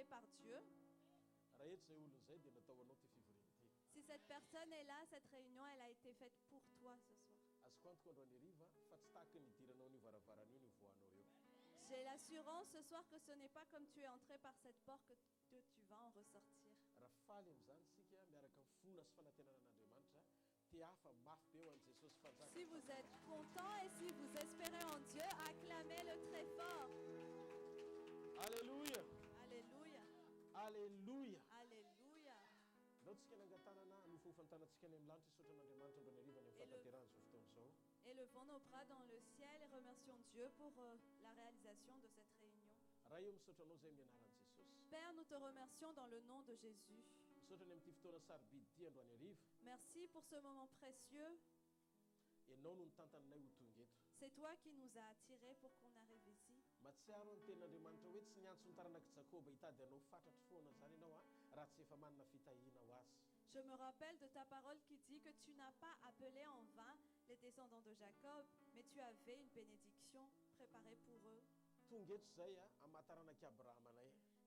par Dieu. Si cette personne est là, cette réunion, elle a été faite pour toi ce soir. J'ai l'assurance ce soir que ce n'est pas comme tu es entré par cette porte que tu vas en ressortir. Si vous êtes content et si vous espérez en Dieu, acclamez-le très fort. Alléluia. Alléluia. Alléluia. Alléluia. Élevons nos bras dans le ciel et remercions Dieu pour la réalisation de cette réunion. Père, nous te remercions dans le nom de Jésus. Merci pour ce moment précieux. C'est toi qui nous as attirés pour qu'on arrive ici. Je me rappelle de ta parole qui dit que tu n'as pas appelé en vain les descendants de Jacob, mais tu avais une bénédiction préparée pour eux.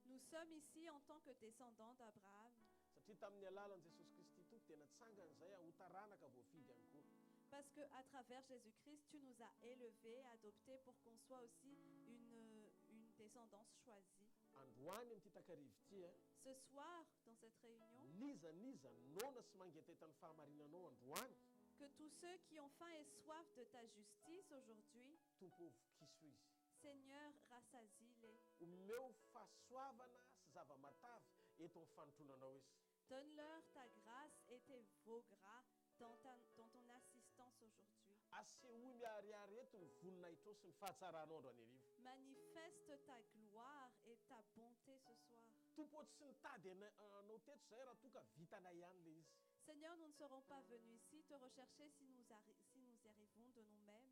Nous sommes ici en tant que descendants d'Abraham. Parce qu'à travers Jésus-Christ, tu nous as élevés, adoptés pour qu'on soit aussi une descendance choisie. Ce soir, dans cette réunion, que tous ceux qui ont faim et soif de ta justice aujourd'hui, Seigneur, rassasie-les. Donne-leur ta grâce et tes veaux gras dans ton assistance aujourd'hui. Manifeste ta gloire et ta bonté ce soir. Seigneur, nous ne serons pas venus ici te rechercher si nous y arrivons de nous-mêmes.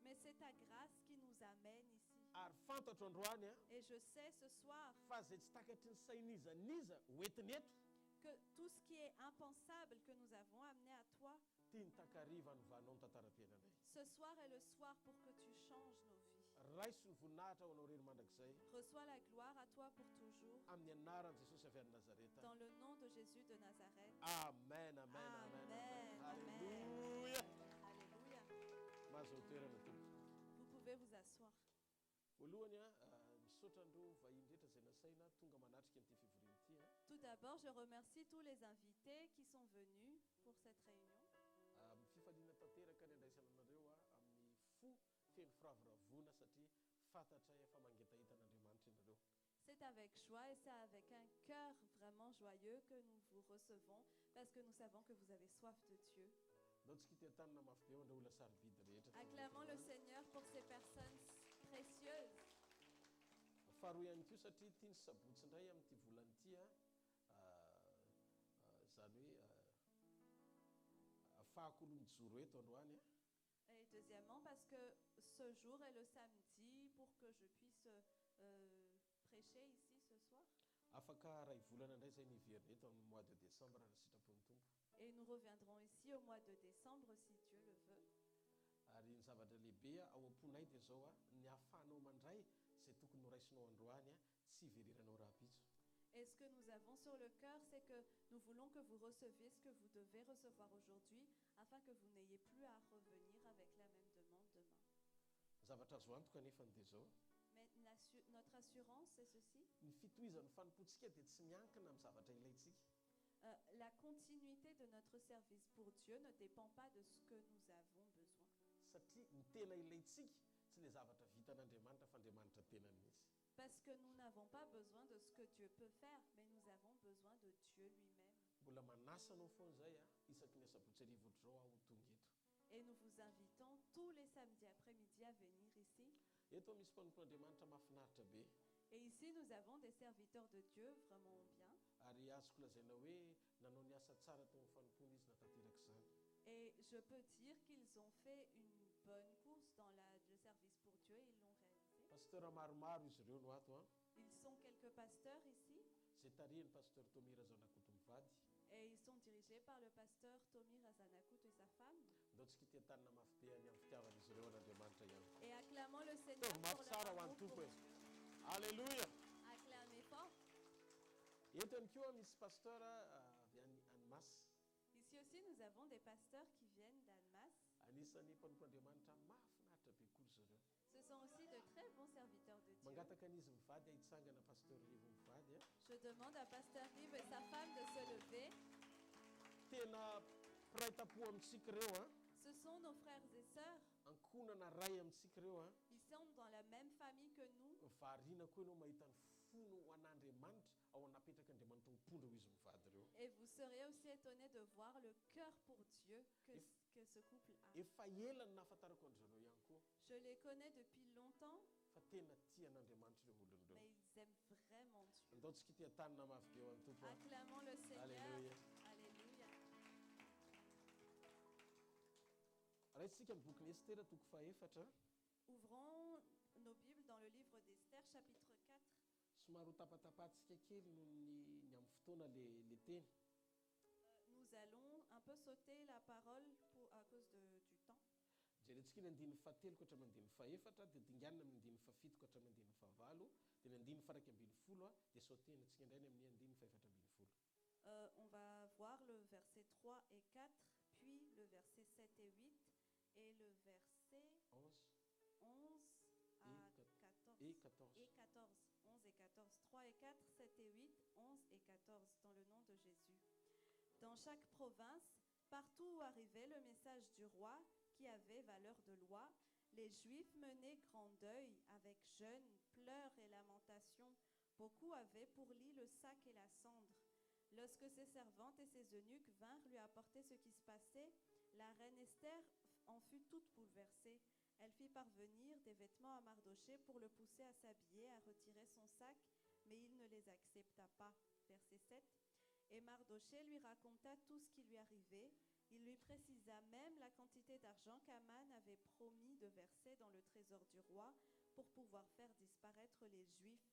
Mais c'est ta grâce qui nous amène ici. Et je sais ce soir que tout ce qui est impensable que nous avons amené à toi, ce soir est le soir pour que tu changes nos vies. Reçois la gloire à toi pour toujours. Dans le nom de Jésus de Nazareth. Amen, amen, amen, amen. Alléluia. Alléluia. Vous pouvez vous asseoir. Tout d'abord, je remercie tous les invités qui sont venus pour cette réunion. C'est avec joie et c'est avec un cœur vraiment joyeux que nous vous recevons parce que nous savons que vous avez soif de Dieu. Acclamons le Seigneur pour ces personnes précieuses. Et deuxièmement, parce que ce jour est le samedi pour que je puisse prêcher ici ce soir. Et nous reviendrons ici au mois de décembre si Dieu le veut. Et ce que nous avons sur le cœur, c'est que nous voulons que vous receviez ce que vous devez recevoir aujourd'hui, afin que vous n'ayez plus à revenir avec la même demande demain. Mais notre assurance, c'est ceci. La continuité de notre service pour Dieu ne dépend pas de ce que nous avons besoin. Parce que nous n'avons pas besoin de ce que Dieu peut faire, mais nous avons besoin de Dieu lui-même. Et nous vous invitons tous les samedis après-midi à venir ici. Et ici, nous avons des serviteurs de Dieu vraiment bien. Et je peux dire qu'ils ont fait une bonne course dans le service pour Dieu et ils l'ont réalisé. Ils sont quelques pasteurs ici. Et ils sont dirigés par le pasteur Tommy Razanakut et sa femme. Et acclamons le Seigneur pour leur amour pour Dieu. Alléluia. Acclamez fort. Ici aussi, nous avons des pasteurs qui viennent d'Annemasse. Ce sont aussi de très bons serviteurs de Dieu. Je demande à Pasteur Rive et sa femme de se lever. Ce sont nos frères et sœurs. Ils sont dans la même famille que nous. Et vous serez aussi étonnés de voir le cœur pour Dieu que ce couple a. Je les connais depuis longtemps, mais ils aiment vraiment Dieu. Acclamons le Seigneur. Alléluia. Alléluia. Ouvrons nos Bibles dans le livre d'Esther, chapitre 4. Nous allons un peu sauter la parole à cause du temps. On va voir le verset 3 et 4, puis le verset 7 et 8, et le verset 11 à 14 et 14. 11 et 14. 3 et 4, 7 et 8, 11 et 14, dans le nom de Jésus. Dans chaque province, partout où arrivait le message du roi, qui avait valeur de loi, les Juifs menaient grand deuil avec jeûne, pleurs et lamentations. Beaucoup avaient pour lit le sac et la cendre. Lorsque ses servantes et ses eunuques vinrent lui apporter ce qui se passait, la reine Esther en fut toute bouleversée. Elle fit parvenir des vêtements à Mardochée pour le pousser à s'habiller, à retirer son sac, mais il ne les accepta pas. Verset 7. Et Mardochée lui raconta tout ce qui lui arrivait. Il lui précisa même la quantité d'argent qu'Aman avait promis de verser dans le trésor du roi pour pouvoir faire disparaître les Juifs.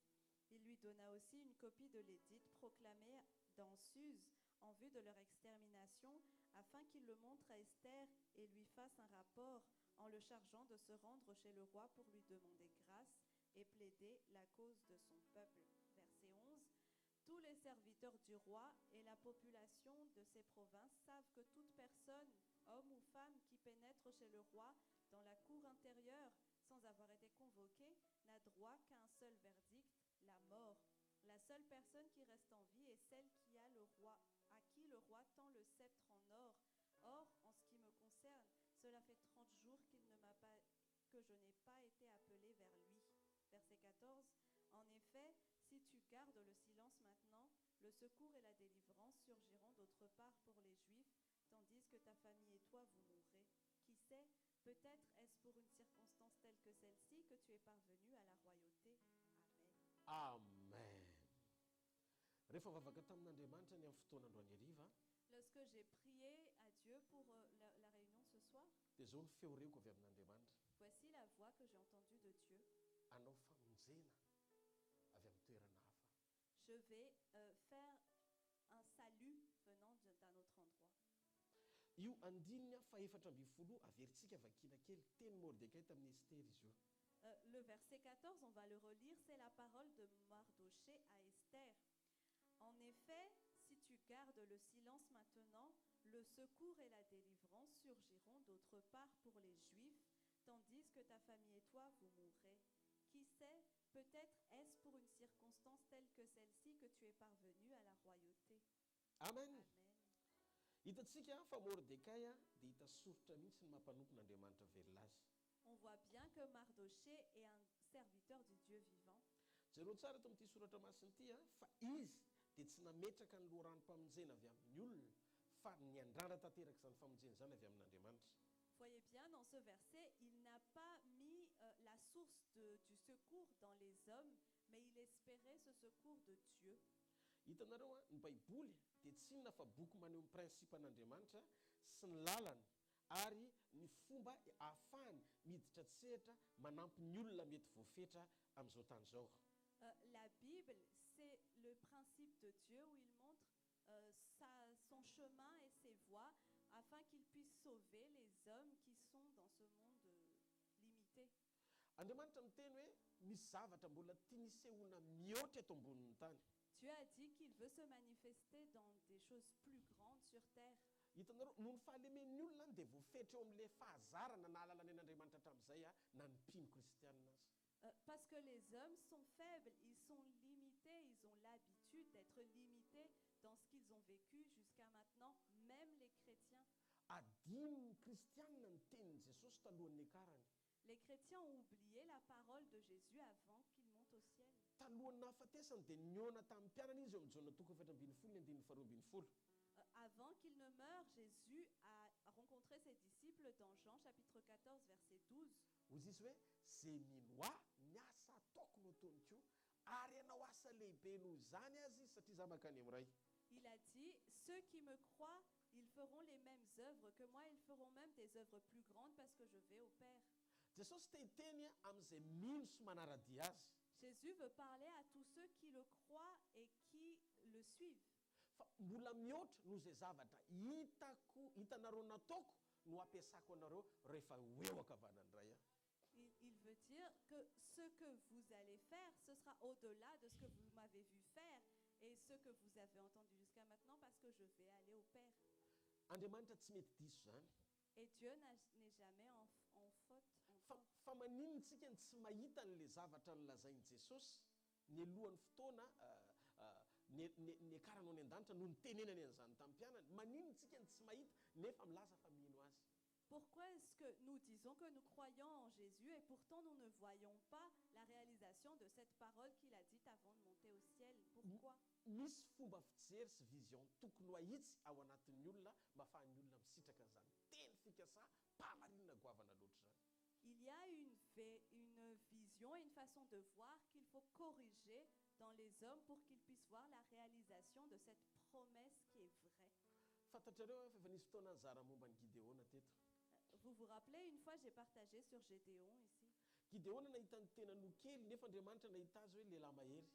Il lui donna aussi une copie de l'édit proclamé dans Suse en vue de leur extermination, afin qu'il le montre à Esther et lui fasse un rapport en le chargeant de se rendre chez le roi pour lui demander grâce et plaider la cause de son peuple. Verset 11. Tous les serviteurs du roi et la population de ces provinces savent que toute personne, homme ou femme, qui pénètre chez le roi dans la cour intérieure sans avoir été convoquée n'a droit qu'à un seul verdict, la mort. La seule personne qui reste en vie est celle à qui le roi tend le sceptre en or. Or, en ce qui me concerne, cela fait 30 jours que je n'ai pas été appelé vers lui. Verset 14. En effet, si tu gardes le silence maintenant, le secours et la délivrance surgiront d'autre part pour les Juifs, tandis que ta famille et toi vous mourrez. Qui sait, peut-être est-ce pour une circonstance telle que celle-ci que tu es parvenu à la royauté. Amen. Amen. Lorsque j'ai prié à Dieu pour la réunion ce soir, voici la voix que j'ai entendue de Dieu. Je vais faire un salut venant d'un autre endroit. Le verset 14, on va le relire, c'est la parole de Mardochée à Esther. En effet, si tu gardes le silence maintenant, le secours et la délivrance surgiront d'autre part pour les Juifs, tandis que ta famille et toi vous mourrez. Qui sait, peut-être est-ce pour une circonstance telle que celle-ci que tu es parvenu à la royauté. Amen. Amen. On voit bien que Mardochée est un serviteur du Dieu vivant. Voyez bien, dans ce verset, il n'a pas mis la source du secours dans les hommes, mais il espérait ce secours de Dieu. Hitanareo ny baiboly dia tsy inona fa boky maneho ny prinsipa an'Andriamanitra sy ny lalany ary ny fomba ahafahany miditra tsehatra manampy ny olona mety voafetra amin'izao tany izao. La Bible, c'est le principe de Dieu où il montre son chemin et ses voies afin qu'il puisse sauver les hommes qui sont dans ce monde limité. Andriamanitra miteny hoe misy zavatra mbola tiany mihoatra eto ambonin'ny tany. Dieu a dit qu'il veut se manifester dans des choses plus grandes sur terre. Hitanareo noho ny fahalemen'ny olona dia voafetra eo amin'ilay fahazarana na alalany an'Andriamanitra hatramin'izay na ny mpino kristianina azy. Parce que les hommes sont faibles, ils sont limités, ils ont l'habitude d'être limités dans ce qu'ils ont vécu jusqu'à maintenant, même les chrétiens. Adin'ny kristianina ny tenin'i Jesosy talohan'ny akarany. Les chrétiens ont oublié la parole de Jésus avant qu'il monte au ciel. Talohan'ny nahafatesany dia niona tamin'ny mpianana izy eo amin'ny jaona 2:12. Avant qu'il ne meure, Jésus a rencontré ses disciples dans Jean chapitre 14 verset 12. Hozy izy hoe zay mino ahy ny asa ataoko no ataony koa ary ianao asa lehibe noho izany azy satria izaho mankany amin'ny ray. Il a dit, ceux qui me croient, ils feront les mêmes œuvres que moi, ils feront même des œuvres plus grandes parce que je vais au Père. Jesosy te hiteny amin'izay mino sy manaradia azy. Jésus veut parler à tous ceux qui le croient et qui le suivent. Fa mbola mihoatra noho izay zavatra hitanareo nataoko no ampiasako anareo rehefa eo ankavanany ray. Il veut dire que ce que vous allez faire, ce sera au-delà de ce que vous m'avez vu faire et ce que vous avez entendu jusqu'à maintenant parce que je vais aller au Père. Andriamanitra tsy mety diso zany. Et Dieu n'est jamais en faute. Fa maninontsika ny tsy mahita n'ilay zavatra nolazain'i Jesosy ny alohan'ny fotoana ny akaranao any an-danitra no nitenenany an'izany tamin'ny mpianany. Maninontsika ny tsy mahita nefa milaza fa mino azy. Pourquoi est-ce que nous disons que nous croyons en Jésus et pourtant nous ne voyons pas la réalisation de cette parole qu'il a dite avant de monter au ciel? Pourquoi? Misy fomba fijery sy vision tokony ho ahitsy ao anatin'ny olona mba ahafahan'ny olona misitraka an'izany teny fikasà mpamarinana goavana loatra zany. Il y a une vision et une façon de voir qu'il faut corriger dans les hommes pour qu'ils puissent voir la réalisation de cette promesse qui est vraie. Fantatrareo fa efa nisy fotoana nizara momba ny Gideona teto. Vous vous rappelez, une fois j'ai partagé sur Gédéon ici. Gideona nahita ny tenany kely nefa Andriamanitra nahita azy hoe lehilahy mahery.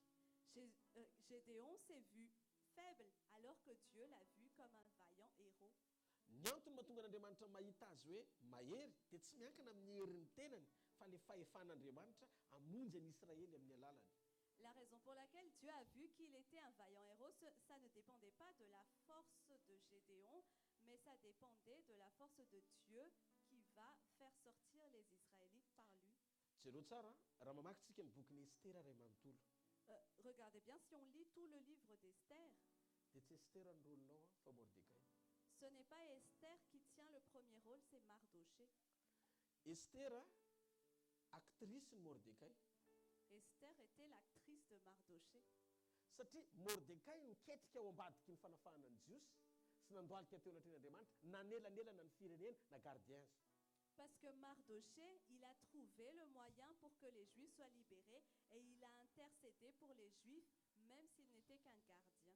Gédéon s'est vu faible alors que Dieu l'a vu comme un vaillant héros. Ny antony mahatonga n'Andriamanitra mahita azy hoe mahery dia tsy miankina amin'ny herin'ny tenany fa le fahefan'Andriamanitra hamonjy any Israely amin'ny alalany. La raison pour laquelle Dieu a vu qu'il était un vaillant héros, ça ne dépendait pas de la force de Gédéon, mais ça dépendait de la force de Dieu qui va faire sortir les Israélites par lui. Jereo tsara raha mamakintsika ny bokin'ny Estera ray manontolo. Regardez bien, si on lit tout le livre d'Esther, dia tsy Estera ny rôlinao fa Mordecai. ce n'est pas Esther qui tient le premier rôle, c'est Mardoché. Estera actrice ny Mordecai. Esther était l'actrice de Mardoché. Satria Mordecai niketrika ao ambadiky ny fanafahana ny Jiosy sy nandoalika teo anatren'Andriamanitra nanelanelana ny firenena na gardien. Parce que Mardoché, il a trouvé le moyen pour que les Juifs soient libérés et il a intercédé pour les Juifs même s'il n'était qu'un gardien.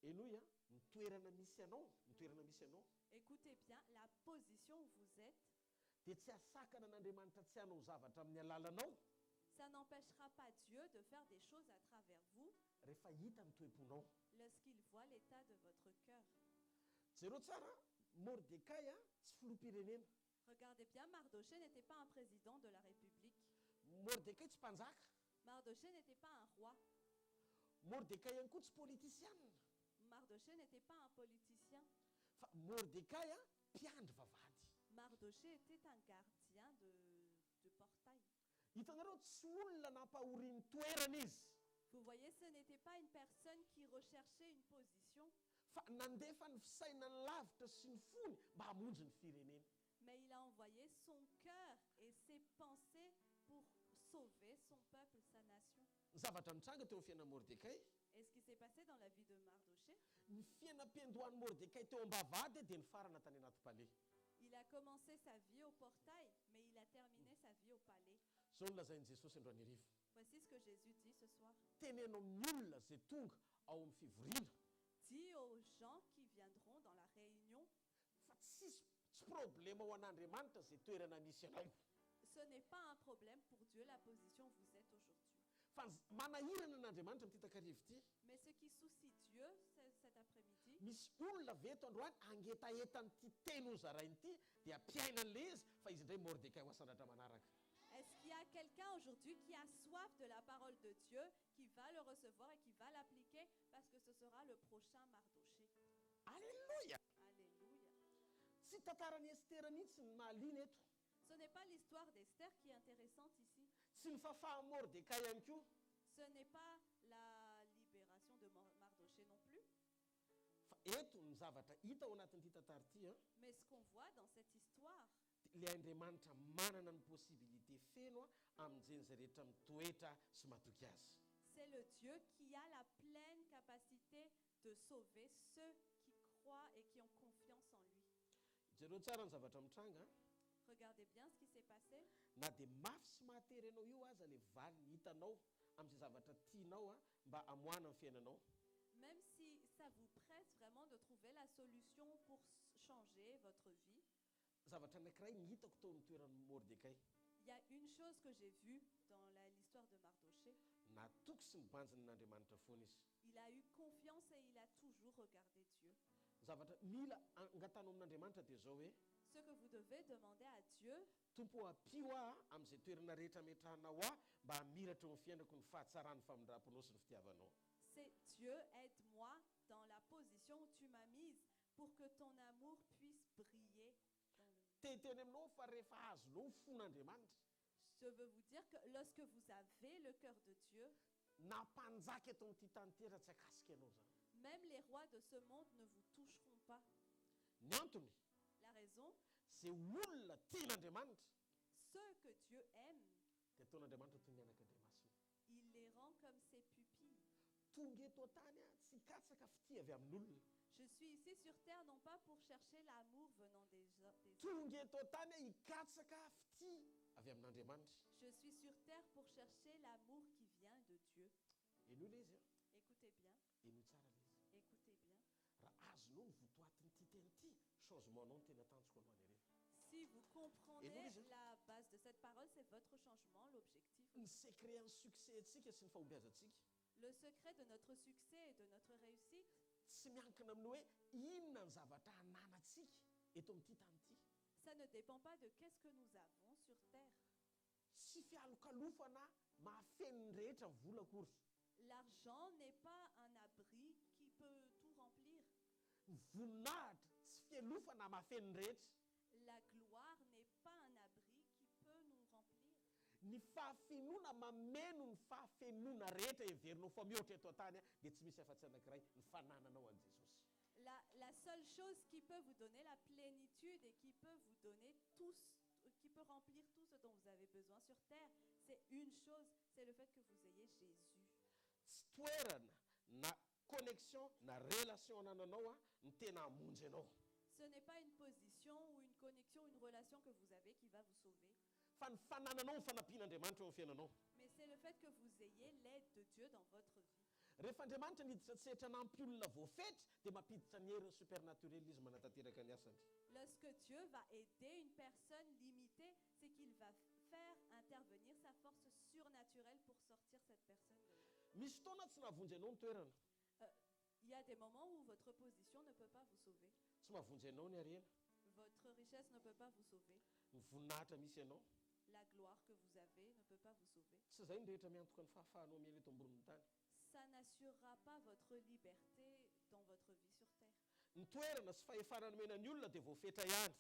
Enoy ny toerana misy anao, ny toerana misy anao. Écoutez bien, la position où vous êtes, dia tsy asakana n'Andriamanitra tsy hanao zavatra amin'ny alalanao. ça n'empêchera pas Dieu de faire des choses à travers vous Rehefa hita ny toe-ponao. lorsqu'il voit l'état de votre cœur. Jereo tsara Mordecai tsy filoham-pirenena. Regardez bien, Mardoché n'était pas un président de la République. Mordecai tsy mpanjaka. Mardoché n'était pas un roi. Mordecai ihany koa tsy politiciana. Mardoché n'était pas un politicien. Fa Mordecai mpiandry vavady. Mardoché était un gardien de portail. Hitanareo tsy olona nampahorian'ny toerana izy. Vous voyez, ce n'était pas une personne qui recherchait une position, Fa nandefa ny fisainany lavitra sy ny fony mba hamonjy ny firenena. mais il a envoyé son cœur et ses pensées pour sauver son peuple, sa nation. Ny zavatra nitranga teo amin'ny fiainan'i Mordecai. Et ce qui s'est passé dans la vie de Mardoché, Ny fiainam-piandohan'i Mordecai teo am-bavady dia ny farana tany anaty palais. il a commencé sa vie au portail, mais il a terminé sa vie au palais. Zao nolazain'i Jesosy androany hariva. Voici ce que Jésus dit ce soir. Tenenao amin'ny olona zay tonga ao amin'ny fivoriana Dis aux gens qui viendront dans la réunion, fa tsy problema ho an'Andriamanitra zay toerana misy anao. ce n'est pas un problème pour Dieu la position où vous êtes aujourd'hui. fa manahirana n'Andriamanitra amin'ity takarivo ity. Mais ce qui soucie Dieu cet après-midi, Misy olona veto androany angetahetanyity teny ho zarainy ity dia ampiaina an'le izy fa izy indray Mordecai ho asandratra manaraka. est-ce qu'il y a quelqu'un aujourd'hui qui a soif de la parole de Dieu, qui va le recevoir et qui va l'appliquer parce que ce sera le prochain Mardoché? Alléluia. Alléluia. Tsy tantaran'ny Estera mihitsy ny mahaliana eto. Ce n'est pas l'histoire d'Esther qui est intéressante ici. Tsy ny fahafahan'ny Mordecai ihany koa. Ce n'est pas la libération de Mardoché non plus. Fa eto ny zavatra hita ao anatin'ity tantara ity. Mais ce qu'on voit dans cette histoire, le Andriamanitra manana ny possibilité feno amin'izay zay rehetra mitoetra sy matoky azy. c'est le Dieu qui a la pleine capacité de sauver ceux qui croient et qui ont confiance en lui. Jereo tsara ny zavatra mitranga. Regardez bien ce qui s'est passé. Na dia mafy sy mahatery anao io aza le valiny hitanao amin'izay zavatra tianao mba hamoana ny fiainanao. Même si ça vous presse vraiment de trouver la solution pour changer votre vie, Zavatra anankiray ny hitako tao amin'ny toeran'ny Mordecai. il y a une chose que j'ai vue dans l'histoire de Mardoché. Natoky sy nibanjiny n'Andriamanitra foana izy. Il a eu confiance et il a toujours regardé Dieu. Zavatra mila angatana amin'Andriamanitra dia zao hoe Ce que vous devez demander à Dieu, Tompo apio amin'izay toerana rehetra metrahanao mba hamiratra ny fiainako ny fahatsarany famindramponao sy ny fitiavanao. c'est Dieu, aide-moi dans la position où tu m'as mise pour que ton amour puisse briller dans le monde. Teteny aminao fa rehefa azonao ny fon'Andriamanitra, Je veux vous dire que lorsque vous avez le cœur de Dieu, na mpanjaka eto amin'ity tany ty raha tsy akasika ianao zany. même les rois de ce monde ne vous toucheront pas. Ny antony, La raison, zay olona tian'Andriamanitra ceux que Dieu aime, dia ataon'Andriamanitra toy ny anak'Andriamasina. il les rend comme ses pupilles. Tonga eto an-tany tsy katsaka fity avy amin'olona. Je suis ici sur terre non pas pour chercher l'amour venant des hommes. Tonga eto an-tany hikatsaka fity avy amin'Andriamanitra. Je suis sur terre pour chercher l'amour qui vient de Dieu. Eno ilay izy Écoutez bien, eno tsara ilay izy. écoutez bien. Raha azonao ny votoatin'ity teny ity, changement anao no tena tanjoko anao any ireny. Si vous comprenez Et nous, la base de cette parole, c'est votre changement, l'objectif. Ny secret amin'ny succès antsika sy ny fahombiazantsika Le secret de notre succès et de notre réussite, tsy miankina amin'ny hoe inona ny zavatra ananantsika eto amin'ity tany ity. ça ne dépend pas de qu'est-ce que nous avons sur terre. Tsy fialokalofana mahafeno ny rehetra ny vola akory. L'argent n'est pas un abri qui peut tout remplir. Ny voninahitra tsy fialofana mahafeno ny rehetra. La gloire n'est pas un abri qui peut nous remplir. Ny fahafenona mameno ny fahafenona rehetra heverinao fa mihoatra eto an-tany dia tsy misy afa-tsy anankiray ny fanananao an' Jesosy. La seule chose qui peut vous donner la plénitude et qui peut vous donner qui peut remplir tout ce dont vous avez besoin sur terre, c'est une chose, c'est le fait que vous ayez Jésus. Tsy toerana na connexion na relation anananao ny tena hamonjy anao. Ce n'est pas une position ou une connexion, une relation que vous avez qui va vous sauver, Fa ny fanananao ny fanampian'Andriamanitra eo amin'ny fiainanao. mais c'est le fait que vous ayez l'aide de Dieu dans votre vie. Rehefa Andriamanitra niditra tsetra nampy olona voafetra dia mampiditra ny heriny supernaturel izy manatanteraka ny asany. Lorsque Dieu va aider une personne limitée, c'est qu'il va faire intervenir sa force surnaturelle pour sortir cette personne de là. Misy fotoana tsy nahavonjy anao ny toerana, Il y a des moments où votre position ne peut pas vous sauver. tsy mahavonjy anao ny harena, Votre richesse ne peut pas vous sauver. ny voninahitra misy ianao. La gloire que vous avez ne peut pas vous sauver. Tsy izay ny rehetra miantoka ny fahafahanao miaina eto ambonin'ny tany. Ça n'assurera pas votre liberté dans votre vie sur terre. Ny toerana sy fahefarana menan'ny olona dia voafetra ihany.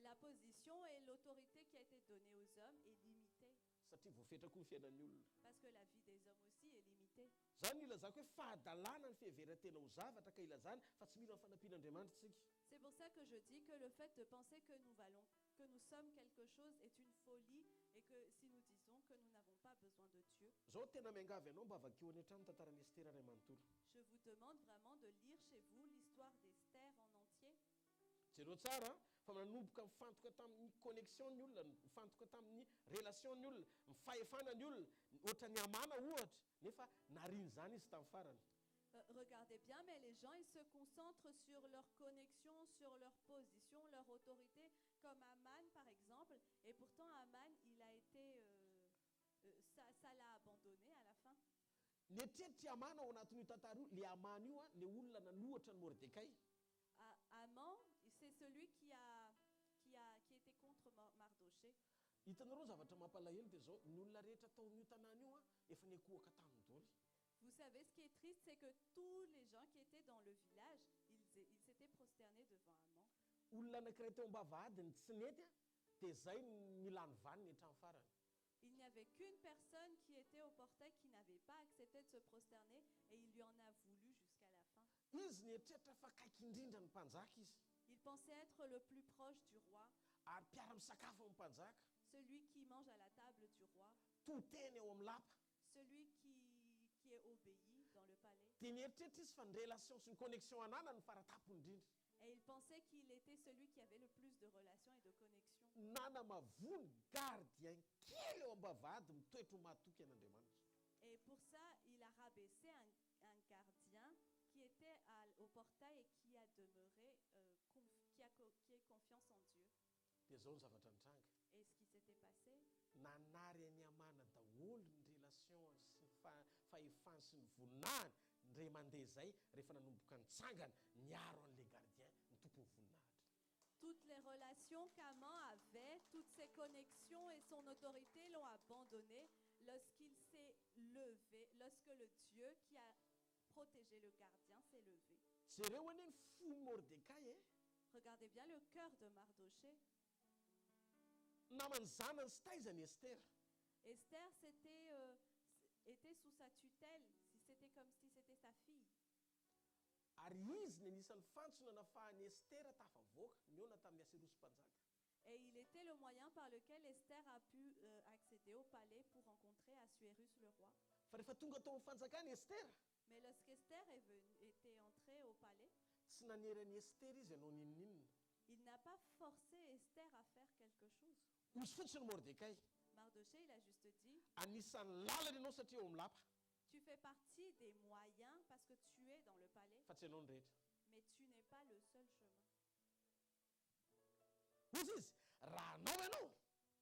La position et l'autorité qui a été donnée aux hommes est limitée. Satria voafetra koa ny fiainan'ny olona. Parce que la vie des hommes aussi est limitée. Zany ilazako hoe fahadalàna ny fiheverantena ho zavatra ka ilazana fa tsy mila ny fanampian'Andriamanitra isika. C'est pour ça que je dis que le fait de penser que que nous sommes quelque chose est une folie et que si nous disons que nous n'avons pas besoin de Dieu. Zao tena miangavy anao mba avakeo any an-trano tantaran'ny Estera ray manontolo. Je vous demande vraiment de lire chez vous l'histoire d'Esther en entier. Jereo tsara fa manomboka mifantoka tamin'ny connexion ny olona, mifantoka tamin'ny relation ny olona, mifahefana ny olona, ohatra ny amana ohatra, nefa nariny zany izy tamin'ny farany. Regardez bien, mais les gens, ils se concentrent sur leur connexion, sur leur position, leur autorité, comme Aman par exemple. Et pourtant, Aman, il a été, ça l'a abandonné à la fin. Netety Amana ao anatin'io tantara io, le Amana io le olona nanohatra ny Mordecai. Haman, c'est celui qui était contre Mardoché. Hitanareo zavatra mampalahelo dia zao, ny olona rehetra tao amin'io tanàna io efa nikohaka taminy daholo. Vous savez, ce qui est triste, c'est que tous les gens qui étaient dans le village, ils s'étaient prosternés devant Haman. Olona anankiray teo am-bavahadiny tsy nety dia zay nilany vaniny hatrany farany. Il n'y avait qu'une personne qui était au portail qui n'avait pas accepté de se prosterner et il lui en a voulu jusqu'à la fin. Izy nietreritra fa kaiky indrindra ny mpanjaka izy. Il pensait être le plus proche du roi, Ary mpiara-misakafo amin'ny mpanjaka. celui qui mange à la table du roi, To-teny eo amin'ny lapa. celui qui est obéi dans le palais. Dia nieritreritra izy fa ny relation sy ny connexion anana ny faratapo indrindra. Et il pensait qu'il était celui qui avait le plus de relations et de connexions. Nanamavony gardien kely eo am-bavahady mitoetra ho mahatoky an'Andriamanitra. Et pour ça, il a rabaissé un gardien qui était au portail et qui a demeuré, qui est confiance en Dieu. Dia zao ny zavatra nitranga. Et ce qui s'était passé, Nanary any Amana daholo ny relation sy ny fahefany sy ny voninahiny ndray mandeha zay rehefa nanomboka nitsangana niaro an'le gardien ny tompon'ny voninahitra. toutes les relations qu'Haman avait, toutes ses connexions et son autorité l'ont abandonné lorsqu'il s'est levé, lorsque le Dieu qui a protégé le gardien s'est levé. Jereo anie ny fo Mordecai Regardez bien le cœur de Mardoché. namany zanany sy taizany Esther. Esther était sous sa tutelle, c'était comme si c'était sa fille. Ary izy ny anisan'ny fantsona nahafahany Esther tafavoaka niona tamin'ny Asirosy-mpanjaka. Et il était le moyen par lequel Esther a pu accéder au palais pour rencontrer Assuérus le roi. Fa rehefa tonga tao amin'ny fanjakany Esther, Mais lorsqu'Esther était entrée au palais, tsy nanerany Esther izy ianao nininina. il n'a pas forcé Esther à faire quelque chose. Ozy fotsiny Mordecai, Mardoché, il a juste dit, anisan'ny lalana ianao satria eo amin'ny lapa. tu fais partie des moyens parce que tu es dans le palais, Fa tsy ianao ny rehetra. mais tu n'es pas le seul chemin. Ozy izy, raha anao ianao,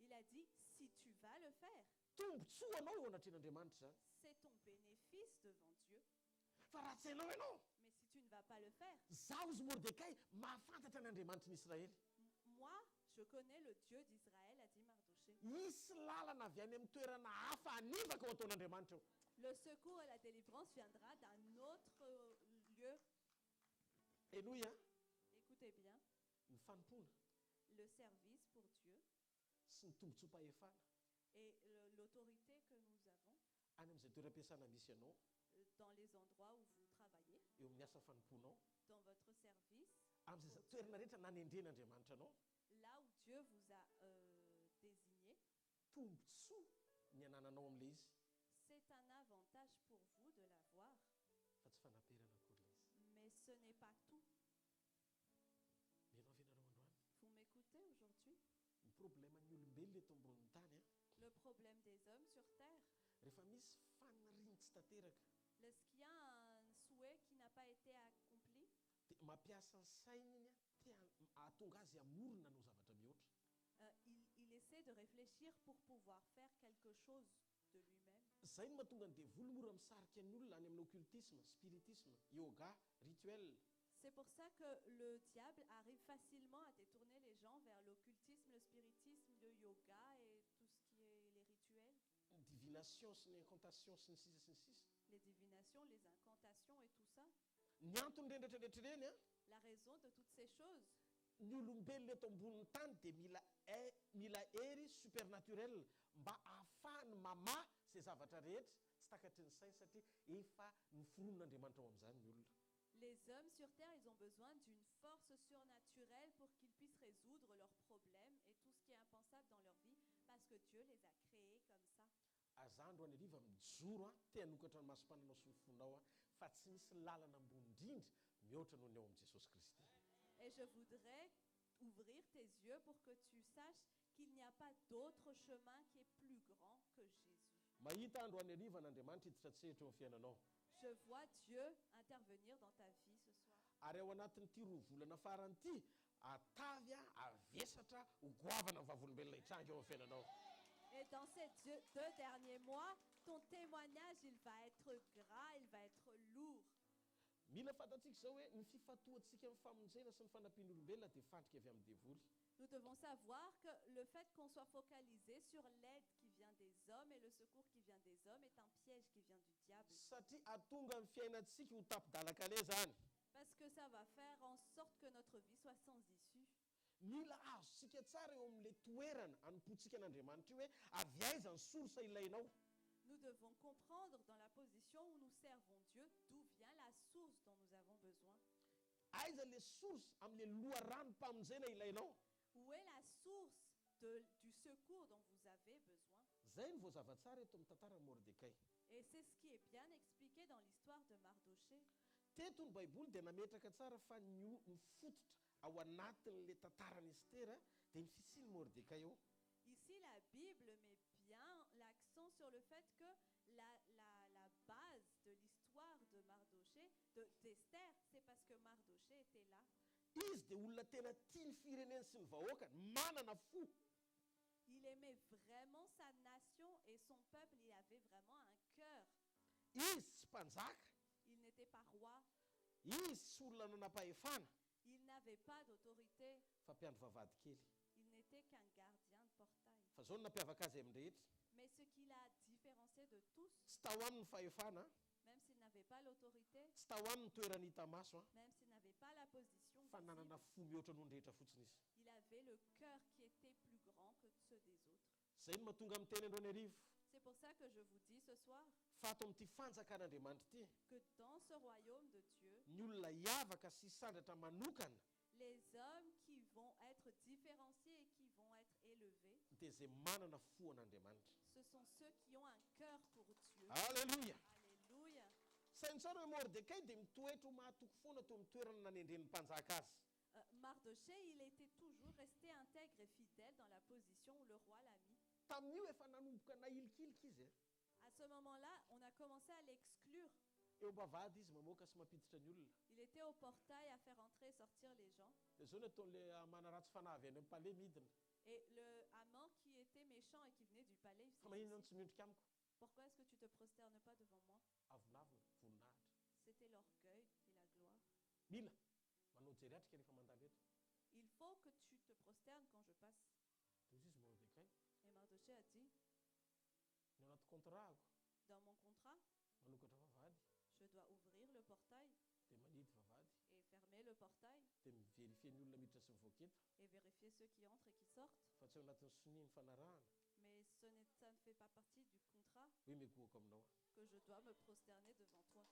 Il a dit, si tu vas le faire, tombontsoa anao eo anatren'Andriamanitra zany. c'est ton bénéfice devant Dieu. Fa raha tsy hainao ianao, Mais si tu ne vas pas le faire, zaho izy Mordecai mahafantatra n'Andriamanitra n'Israely. moi, je connais le Dieu d'Israël, a dit Mardoché. Misy lalana avy any amin'ny toerana hafa anivaka ao ataon'Andriamanitra eo. Le secours et la délivrance viendra d'un autre lieu. Alléluia. Écoutez bien, Ny fanompona le service pour Dieu sy ny tombontsoam-pahefana et l'autorité que nous avons any amin'izay toeram-piasana misy ianao, dans les endroits où vous travaillez, eo amin'ny asa fanomponao, dans votre service, amin'izay toerana rehetra nanendren'Andriamanitra anao, là où Dieu vous a désigné, tombontsoa ny anananao amin'ilay izy. c'est un avantage pour vous de l'avoir, Fa tsy fanaperana akory ilay izy. mais ce n'est pas tout. Mianao avy ianareo androany. Vous m'écoutez aujourd'hui? Ny problème ny olombelona eto ambonin'ny tany Le problème des hommes sur terre, rehefa misy faniriany tsy tanteraka lorsqu'il y a un souhait qui n'a pas été accompli, dia mampiasa ny sainy iny ahatonga azy hamorona no zavatra mihoatra. il essaie de réfléchir pour pouvoir faire quelque chose de lui-même. Zay no mahatonga ny devoly mora misarika ny olona any amin'ny occultisme, spiritisme, yoga, rituel. C'est pour ça que le diable arrive facilement à détourner les gens vers l'occultisme, le spiritisme, le yoga et tout ce qui est les rituels, Divination sy ny incantation sy ny sisa sy ny sisa. les divinations, les incantations et tout ça. Ny antony rehetrarehetra reny La raison de toutes ces choses, ny olombelona eto ambonin'ny tany dia mila hery supernaturel mba ahafahany mamahy zay zavatra rehetra tsy takatry ny sainy satria efa niforon'Andriamanitra ao amin'izany ny olona. les hommes sur terre, ils ont besoin d'une force surnaturelle pour qu'ils puissent résoudre leurs problèmes et tout ce qui est impensable dans leur vie, parce que Dieu les a créés comme ça. Azandro any ariva mijoro te hanokatra ny masom-pananao sy ny fonao fa tsy misy lalana ambony indrindra mihoatra noho ny ao amin'i Jesosy Kristy. Et je voudrais ouvrir tes yeux pour que tu saches qu'il n'y a pas d'autre chemin qui est plus grand que Jésus. Mahita andro any ariva n'Andriamanitra hiditra tsehatra eo amin'ny fiainanao. Je vois Dieu intervenir dans ta vie ce soir. Ary ao anatin'ity roa volana farany ity atavy avesatra ho goavana ny vavolombelona hitranga eo amin'ny fiainanao. Et dans ces 2 derniers mois, ton témoignage, il va être gras, il va être lourd. Mila fantatsika zao hoe ny fifatoatsika amin'ny famonjena sy ny fanampian'olombelona dia fandrika avy amin'ny devoly. Nous devons savoir que le fait qu'on soit focalisé sur l'aide qui vient des hommes et le secours qui vient des hommes est un piège qui vient du diable. Satria atonga amin'ny fiainantsika ho tapidalaka ane zany. Parce que ça va faire en sorte que notre vie soit sans issue. Mila azontsika tsara eo amin'ilay toerana anompontsika an'Andriamanitra hoe avy aiza ny sorosa ilainao. Nous devons comprendre dans la position où nous servons Dieu d'où vient la source dont nous avons besoin. Aiza le source amin'ilay loharanom-pamonjena ilainao. Où est la source du secours dont vous avez besoin? Zay ny voazava tsara eto amin'ny tantaran'i Mordecai. Et c'est ce qui est bien expliqué dans l'histoire de Mardoché. Teto ny Baiboly dia nametraka tsara fa mifototra ao anatin'le tantaran'i Estera dia ny fisian'i Mordecai eo. Ici, la Bible met bien l'accent sur le fait que la base de l'histoire de Mardoché, d'Esther, c'est parce que Mardoché était là. Izy dia olona tena tia ny fireneny sy ny vahoakany, manana fo. Il aimait vraiment sa nation et son peuple, il avait vraiment un cœur. Izy tsy mpanjaka. Il n'était pas roi. Izy tsy olona nanam-pahefana. Il n'avait pas d'autorité. Fa mpiandro vavady kely. Il n'était qu'un gardien de portail. Fa zao no nampiavaka azy amin'ny rehetra. Mais ce qui l'a différencié de tous, Tsy tao aminy fahefana, même s'il n'avait pas l'autorité, tsy tao aminy toerana hita maso, même s'il n'avait pas la position fa nanana visible, fo mihoatra noho ny rehetra fotsiny izy. il avait le cœur qui était plus grand que ceux des autres. Zay no mahatonga amin'ny teny andro any arivo. C'est pour ça que je vous dis ce soir Fa ato amin'ity fanjakan'Andriamanitra ity, que dans ce royaume de Dieu, ny olona hiavaka sy sandratra manokana les hommes qui vont être différenciés et qui vont être élevés, dia zay manana fo an'Andriamanitra. ce sont ceux qui ont un cœur pour Dieu. Alleluia. Alléluia. Sainy tsara hoe Mordecai dia mitoetra ho mahatoky foana teo amin'ny toerana nanendren'ny mpanjaka azy. Mardoché, il était toujours resté intègre et fidèle dans la position où le roi l'a mis. Tamin'io efa nanomboka nahilikiliky izy. À ce moment-là, on a commencé à l'exclure. Eo am-bavady izy mamoaka sy mampiditra ny olona. Il était au portail à faire entrer et sortir les gens. Dia zao no ataon'le manaratsy fanahy any amin'ny palais midina. Et le Haman qui était méchant et qui venait du palais, il Fa faisait maninona no ceci. tsy miondrika amiko? Pourquoi est-ce que tu te prosternes pas devant moi? Avonavona, voninahitra. C'était l'orgueil et la gloire. Mila manao jeriatrika rehefa mandalo eto. Il faut que tu te prosternes quand je passe. Dia izy Mordecai, Et Mardoché a dit, ny anaty kontrako dans mon contrat, manokatra vavady je dois ouvrir le portail dia manidy vavady et fermer le portail dia mivérifie ny olona miditra sy mivoaketa et vérifier ceux qui entrent et qui sortent. fa tsy ao anatin'ny sonia ny fanarahana Mais ça ne fait pas partie du contrat hoe miakohako aminao. que je dois me prosterner devant toi.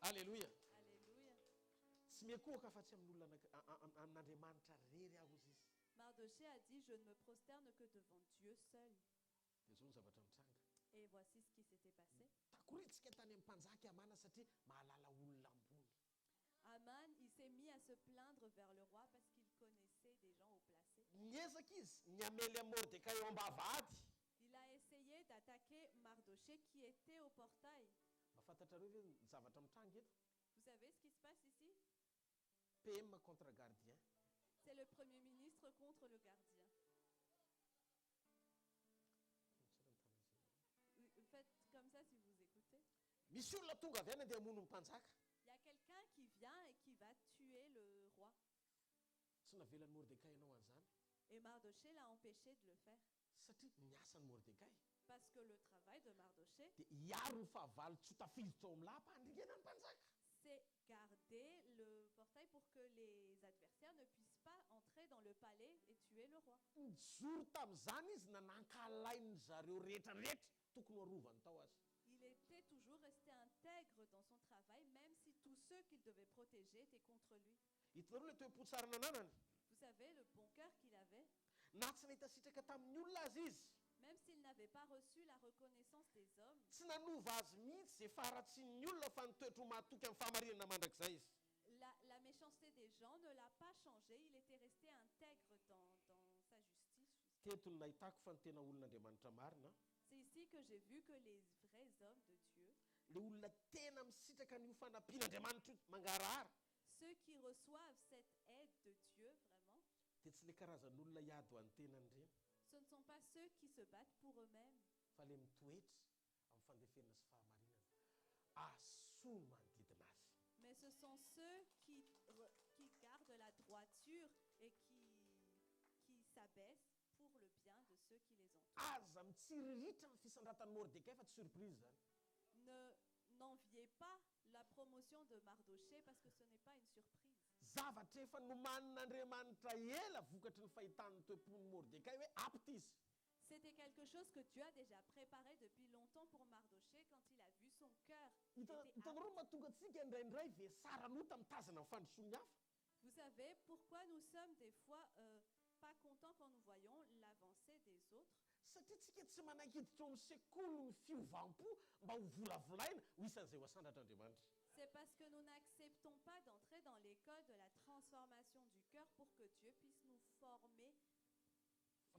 Alleluia. Alléluia. Tsy miakohaka fa tsy amin'olona amin'Andriamanitra rery aho izy. Mardoché a dit, je ne me prosterne que devant Dieu seul. Dia zao ny zavatra mitranga. Et voici ce qui s'était passé. Takoritsika tany amin'ny mpanjaka Amana satria mahalala olona ambony. Aman, il s'est mis à se plaindre vers le roi parce qu'il connaissait des gens haut placés. Niezaka izy ny amely amin'ny Mordecai eo am-bavady. Il a essayé d'attaquer Mardoché qui était au portail. Mba fantatrareo ve ny zavatra mitranga eto? Vous savez ce qui se passe ici? PM contre gardien. C'est le Premier ministre contre le gardien. Vous faites comme ça si vous écoutez. Misy olona tonga avy any andeha hamono ny mpanjaka. Il y a quelqu'un qui vient et qui va tuer le roi. Tsy navelan'ny Mordecai ianao an'izany. Et Mardoché l'a empêché de le faire. Satria ny asan'ny Mordecai Parce que le travail de Mardoché, dia hiaro ny fahavalo tsy ho tafiditra ao amin'ny lapa handringenan'ny mpanjaka. c'est garder le portail pour que les adversaires ne puissent pas entrer dans le palais et tuer le roi. Nijoro tamin'izany izy nanankalainy zareo rehetrarehetra tokony harovany tao azy. Il était toujours resté intègre dans son travail, même si tous ceux qu'il devait protéger étaient contre lui. Hitanareo le toe-potsarana ananany. Vous savez, le bon cœur qu'il avait, Na tsy nahita sitraka tamin'ny olona azy izy. même s'il n'avait pas reçu la reconnaissance des hommes, Tsy nanova azy mihitsy zay faharatsian'ny olona fa nitoetra ho mahatoky amin'ny fahamarinana mandrakizay izy. la méchanceté des gens ne l'a pas changé. Il était resté intègre dans sa justice. Teto no nahitako fa ny tena olon'Andriamanitra marina. C'est ici que j'ai vu que les vrais hommes de Dieu, Le olona tena misitraka ny fanampian'Andriamanitra io mangarahara. ceux qui reçoivent cette aide de Dieu, vraiment, Dia tsy le karazan'olona hiady ho an'ny tenany ireny. ce Ce ne sont pas ceux qui se battent pour eux-mêmes. fa le mitoetra amin'ny fandefenana sy fahamarinana asono manodidina azy. Mais ce sont ceux qui gardent la droiture et qui s'abaissent pour le bien de ceux qui les entourent. Aza mitsiriritra ny fisandratany Mordecai fa tsy surprise zany. N'enviez pas la promotion de Mardoché parce que ce n'est pas une surprise. Zavatra efa nomanin'Andriamanitra ela vokatry ny fahitan'ny toepony Mordecai hoe apitisa. C'était quelque chose que Dieu a déjà préparé depuis longtemps pour Mardoché quand il a vu son cœur. Hitanareo mahatonga antsika indraindray vesaranota mitazana ny fandrosoany hafa. Vous savez pourquoi nous sommes des fois pas contents quand nous voyons l'avancée des autres? Satria tsika tsy manakiditra amin'ny sekoly ny fiovampo mba ho volavolaina ho isan'izay ho asandratr'Andriamanitra. C'est parce que nous n'acceptons pas d'entrer dans l'école de la transformation du cœur pour que Dieu puisse nous former.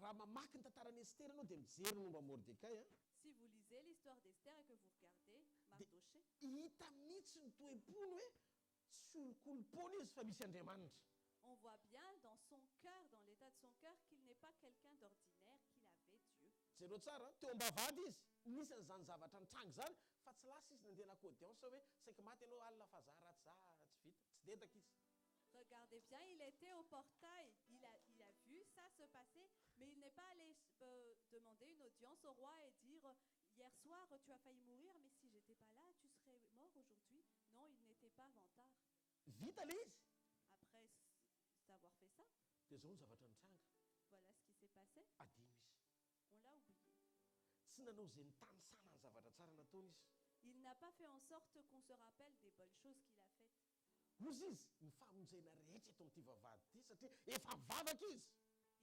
Raha mamaky ny tantaran'i Estera anao dia mijery momba Mordecai. Si vous lisez l'histoire d'Esther et que vous regardez Mardoché, hita mihitsy ny toepony hoe tsy olokolopona izy fa misy Andriamanitra. on voit bien dans son cœur, dans l'état de son cœur, qu'il n'est pas quelqu'un d'ordinaire, qu'il avait Dieu. Jereo tsara teo ambavady izy nisy an'izany zavatra nitrango zany fa tsy lasa izy nandeha nakodiansa hoe saika maty ianao alina fa za ratsy za tsy vita tsy dedaka izy. Regardez bien, il était au portail, il a vu ça se passer, mais il n'est pas allé demander une audience au roi et dire hier soir tu as failli mourir, mais si j'étais pas là, tu serais mort aujourd'hui. Non, il n'était pas vantard. Vita le izy. Après d'avoir fait ça, dia zao ny zavatra nitranga. voilà ce qui s'est passé. Adino izy. On l'a oublié. Tsy nanao izay nitanisana ny zavatra tsara nataony izy. Il n'a pas fait en sorte qu'on se rappelle des bonnes choses qu'il a faites. Ozy izy ny famonjena rehetra eto amin'ity vavahady ity satria efa mivavaka izy.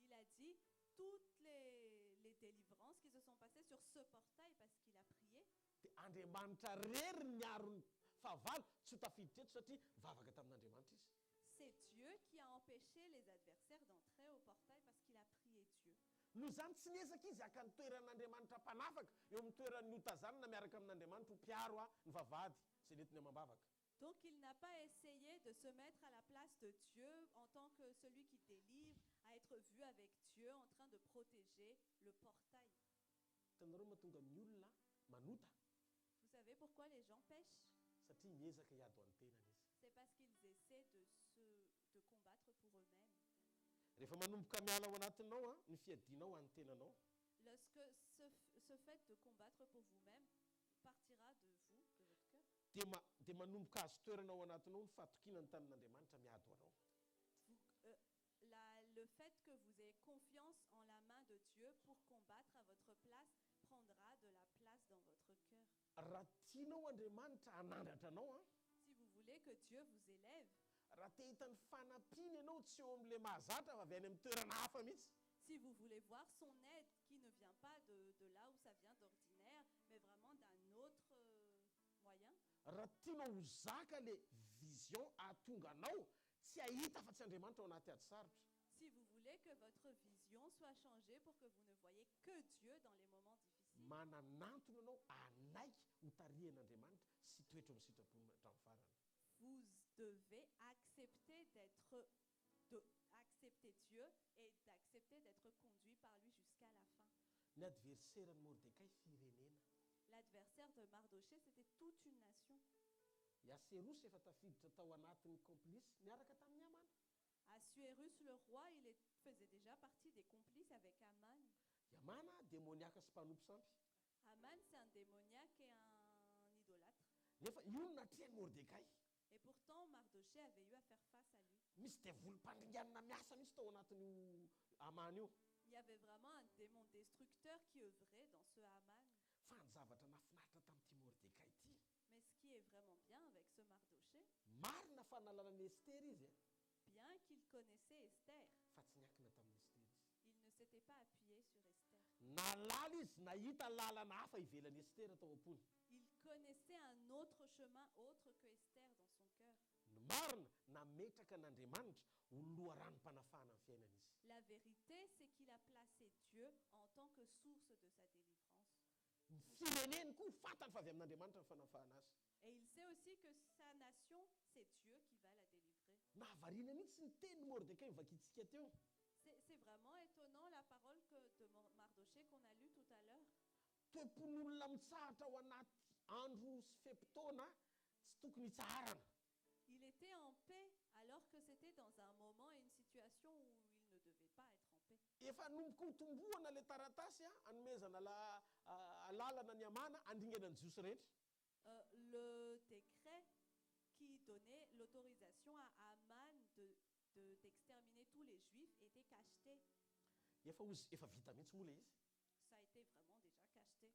Il a dit toutes les délivrances qui se sont passées sur ce portail parce qu'il a prié. Dia Andriamanitra rery ny arony fahavalo tsy ho tafiditra eto satria mivavaka tamin'Andriamanitra izy. C'est Dieu qui a empêché les adversaires d'entrer au portail parce qu'il a prié Dieu. Noho izany tsy niezaka izy aka ny toeran'Andriamanitra mpanafaka eo amin'ny toeran'ny otazanana miaraka amin'Andriamanitra ho mpiaro ny vavahady izay nentiny amam-bavaka. Donc il n'a pas essayé de se mettre à la place de Dieu en tant que celui qui délivre, à être vu avec Dieu en train de protéger le portail. Hitanareo mahatonga amin'ny olona manota Vous savez pourquoi les gens pêchent? satria miezaka hiady ho an'ny tenany izy. C'est parce qu'ils essaient de combattre pour eux-mêmes. Rehefa manomboka miala ao anatinao ny fiadinao ho an'ny tenanao. Lorsque ce fait de combattre pour vous-même partira de vous, de votre cœur, dia manomboka azo toerana ao anatinao ny fahatokinany tamin'Andriamanitra miady ho anao. le fait que vous ayez confiance en la main de Dieu pour combattre à votre place prendra de la place dans votre cœur. Raha tianao Andriamanitra hanandratra anao Si vous voulez que Dieu vous élève, raha te hitany fanampiana ianao tsy eo amin'ilay mahazatra fa avy any amin'ny toerana hafa mihitsy. si vous voulez voir son aide qui ne vient pas de là où ça vient d'ordinaire, mais vraiment d'un autre moyen. Raha tianao ho zaka le vision ahatonga anao tsy ahita fa tsy Andriamanitra ao anaty ady sarotra. Si vous voulez que votre vision soit changée pour que vous ne voyez que Dieu dans les moments difficiles, Mananantona anao anaiky ho tarihan'Andriamanitra sy toetra amin'ny sitrapony hatramin'ny farany. vous devez accepter accepter Dieu et d'accepter d'être conduit par lui jusqu'à la fin. Ny adversaire-ny Mordecai firenena. L'adversaire de Mardoché, c'était toute une nation. I Aserosy efa tafiditra tao anatin'ny complice niaraka tamin'ny Hamana. Assuérus, le roi, faisait déjà partie des complices avec Aman. I Hamana démoniaka sy mpanompo sampy. Aman, c'est un démoniaque et un idolâtre. Nefa io no natrihan'ny Mordecai. Et pourtant, Mardoché avait eu à faire face à lui. Misy devolom-pandringanana miasa mihitsy tao anatin'io Hamana io. Il y avait vraiment un démon destructeur qui œuvrait dans ce Haman. Fa ny zavatra nafinaritra tamin'ity Mordecai ity. Mais ce qui est vraiment bien avec ce Mardoché, Marina fa nahalalany Esther izy bien qu'il connaissait Esther, fa tsy niankina tamin'ny Esther izy. il ne s'était pas appuyé sur Esther. Nalala izy nahita lalana hafa ivelan'ny Esther tao am-pony. Il connaissait un autre chemin autre que Esther dans son cœur. Ny marina nametraka n'Andriamanitra ho loharanom-panafahana amin'ny fiainana izy. La vérité, c'est qu'il a placé Dieu en tant que source de sa délivrance. Ny fireneny koa fantany fa avy amin'Andriamanitra ny fanafahana azy. Et il sait aussi que sa nation, c'est Dieu qui va la délivrer. Nahavariana mihitsy ny tenin'ny Mordecai mivakitsika teo. C'est vraiment vraiment étonnant la parole de Mardoché qu'on a lue tout à l'heure. Toepon'olona mitsahatra ao anaty andro sy fe-potoana tsy tokony hitsaharana. Il était en paix alors que c'était dans un moment et une situation où il ne devait pas être en paix. Efa nomboka hotomboana le taratasy anomezana alalana ny amana andingana ny jiosy rehetra. Le décret qui donnait l'autorisation à Aman d'exterminer tous les Juifs était cacheté. Efa vita mihitsy moa le izy. Ça a été vraiment déjà cacheté.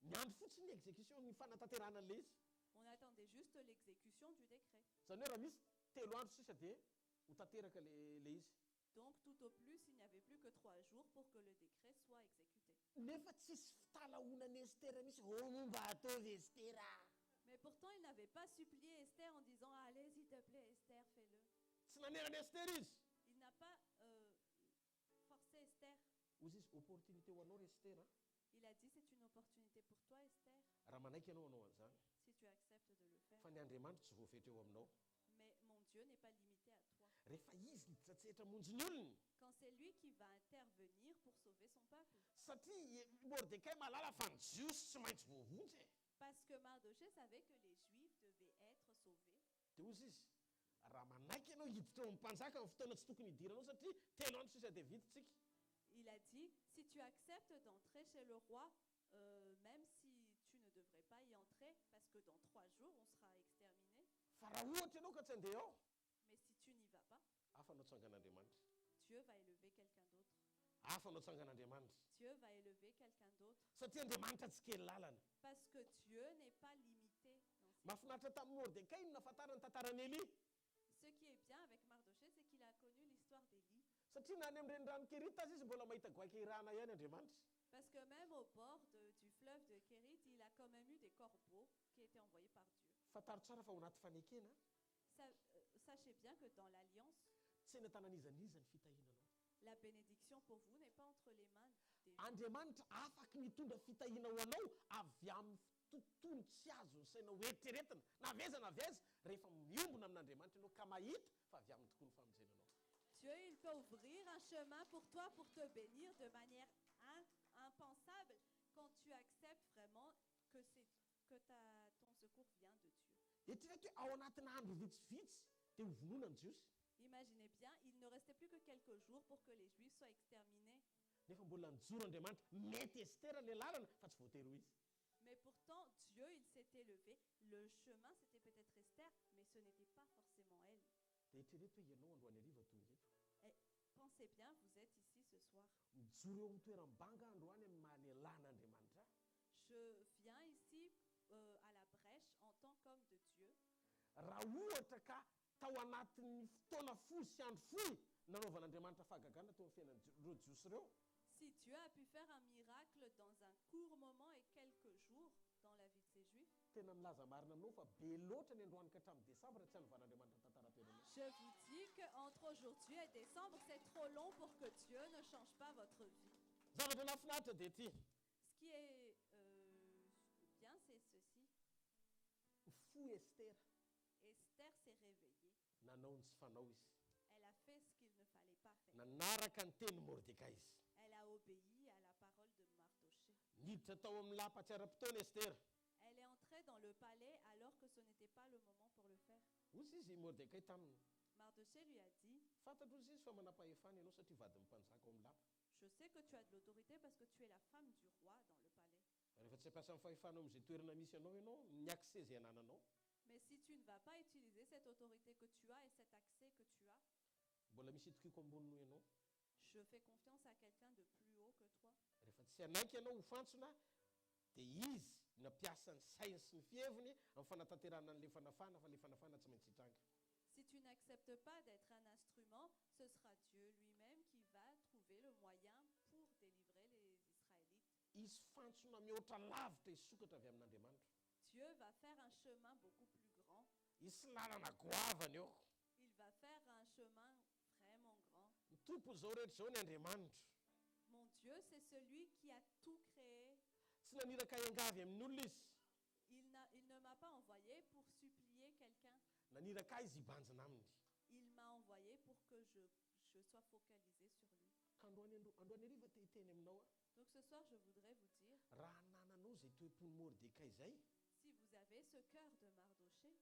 Ny andro fotsiny ny exécution ny fanatanterahana le izy. On attendait juste l'exécution du décret. Zany hoe raha misy 3 andro sisa dia ho tanteraka le izy. Donc tout au plus, il n'y avait plus que 3 jours pour que le décret soit exécuté. Nefa tsisy fitalaonan'ny Estera mihitsy momba ataovy Estera. Mais pourtant, il n'avait pas supplié Esther en disant « Allez, s'il te plaît, Esther, fais-le ». Tsy nanerana Estera izy. Il n'a pas forcé Esther. Ozy izy opportunité ho anao re Estera. Il a dit « C'est une opportunité pour toi, Esther, Raha manaiky ianao anao an'izany. si tu acceptes de le faire. Fa ny Andriamanitra tsy voafetra eo aminao. Mais mon Dieu n'est pas limité à toi. Rehefa izy nitsatsehatra monjy ny olona. Quand c'est lui qui va intervenir pour sauver son peuple. Satria Mordecai malala fa ny jiosy tsy maintsy voavonjy. Parce que Mardoché savait que les Juifs devaient être sauvés. Dia ozy izy raha manaiky ianao hiditra ao amin'ny mpanjaka amin'ny fotoana tsy tokony hidiranao satria 3 andro sisa dia vitsitsika. Il a dit, si tu acceptes d'entrer chez le roi, même si tu ne devrais pas y entrer, parce que dans 3 jours, on sera exterminé. Fa raha ohatra ianao ka tsy andeha ao. Mais si tu n'y vas pas, Afanao tsangan'Andriamanitra. Dieu va élever quelqu'un d'autre. Afanao tsangan'Andriamanitra. Dieu va élever quelqu'un d'autre. Satria Andriamanitra tsy kely lalana. Parce que Dieu n'est pas limité dans ses... Mahafinaritra tamin'ny Mordecai no nahafantarany tantaran'ny Élie. Ce qui est bien avec Mardoché, c'est qu'il a connu l'histoire d'Élie. Satria na any amin'ny renirano Kerita azy izy mbola mahita goaka irana ihany Andriamanitra. Parce que même au bord du fleuve de Kérit, il a quand même eu des corbeaux qui étaient envoyés par Dieu. Fantaro tsara fa ao anaty fanekena. Sachez bien que dans l'Alliance, Tsy eny an-tanan'izan'iza ny fitahinanao. la bénédiction pour vous n'est pas entre les mains des gens. Andriamanitra afaka mitondra fitahina ho anao avy amin'ny tontolo tsy azo saina ho eritreretina na aveza rehefa miombona amin'Andriamanitra ianao ka mahita fa avy amin'ny tokoa ny famonjenanao. Dieu, il peut ouvrir un chemin pour toi pour te bénir de manière impensable quand tu acceptes vraiment que ton secours vient de Dieu. Eritrereto hoe ao anatina andro vitsivitsy dia ho vonona ny jiosy. Imaginez bien, il ne restait plus que quelques jours pour que les Juifs soient exterminés. Nefa mbola nijoro Andriamanitra mety Estera le lalana fa tsy voatery ho izy. Mais pourtant, Dieu, il s'était levé. Le chemin, c'était peut-être Esther, mais ce n'était pas forcément elle. Dia eritrereto hoe ianao androany hariva tonga eto. Et pensez bien, vous êtes ici ce soir. Mijoro eo amin'ny toeram-banga androany amin'ny mahanelàn'Andriamanitra. Je viens ici à la brèche en tant qu'homme de Dieu. Raha ohatra ka tao anatin'ny fotoana fohy sy andro fohy nanaovan'Andriamanitra fahagagana teo amin'ny fiainan'ireo jiosy ireo. Si Dieu a pu faire un miracle dans un court moment et quelques jours dans la vie de ces Juifs, tena milaza marina aminao fa be loatra ny androany ka hatramin'ny Desambra tsy hanovan'Andriamanitra tantara-penanao. je vous dis qu'entre aujourd'hui et décembre, c'est trop long pour que Dieu ne change pas votre vie. Zavatra nafinaritra dia ty Ce qui est bien, c'est ceci. fo Estera Esther s'est réveillée. nanao ny tsy fanao izy. Elle a fait ce qu'il ne fallait pas faire. Nanaraka ny teny Mordecai izy. Elle a obéi à la parole de Mardoché. Niditra tao amin'ny lapatsiara-potoana Estera. Elle est entrée dans le palais alors que ce n'était pas le moment pour le faire. Ozy izy Mordecai taminy. Mardoché lui a dit, Fantatra ozy izy fa manam-pahefana ianao satria vadin'ny mpanjaka ao amin'ny lapa. je sais que tu as de l'autorité parce que tu es la femme du roi dans le palais. Rehefa tsy ampiasa amin'ny fahefanao amin'izay toerana misy ianao ny accès zay anananao. Mais si tu ne vas pas utiliser cette autorité que tu as et cet accès que tu as, Mbola misy itokiko ambonino ianao. je fais confiance à quelqu'un de plus haut que toi. Rehefa tsy anaiky ianao ho fantsona dia izy nampiasa ny sainy sy ny fieviny amin'ny fanatanterana an'ilay fanafana fa ilay fanafana tsy maintsy hitranga. Si tu n'acceptes pas d'être un instrument, ce sera Dieu lui-même qui va trouver le moyen pour délivrer les Israélites. Izy fantsona mihoatra lavitra isokatra avy amin'Andriamanitra. Dieu va faire un chemin beaucoup plus grand. Isy lalana goavana eo. Il va faire un chemin vraiment grand. Ny tompo zao rehetra zao ny Andriamanitra. Mon Dieu, c'est celui qui a tout créé. Tsy naniraka iangavy amin'olona izy. Il ne m'a pas envoyé pour supplier quelqu'un. Naniraka izy hibanjina aminy. Il m'a envoyé pour que je sois focalisé sur lui. Donc ce soir, je voudrais vous dire, si vous avez ce cœur de Mardoché,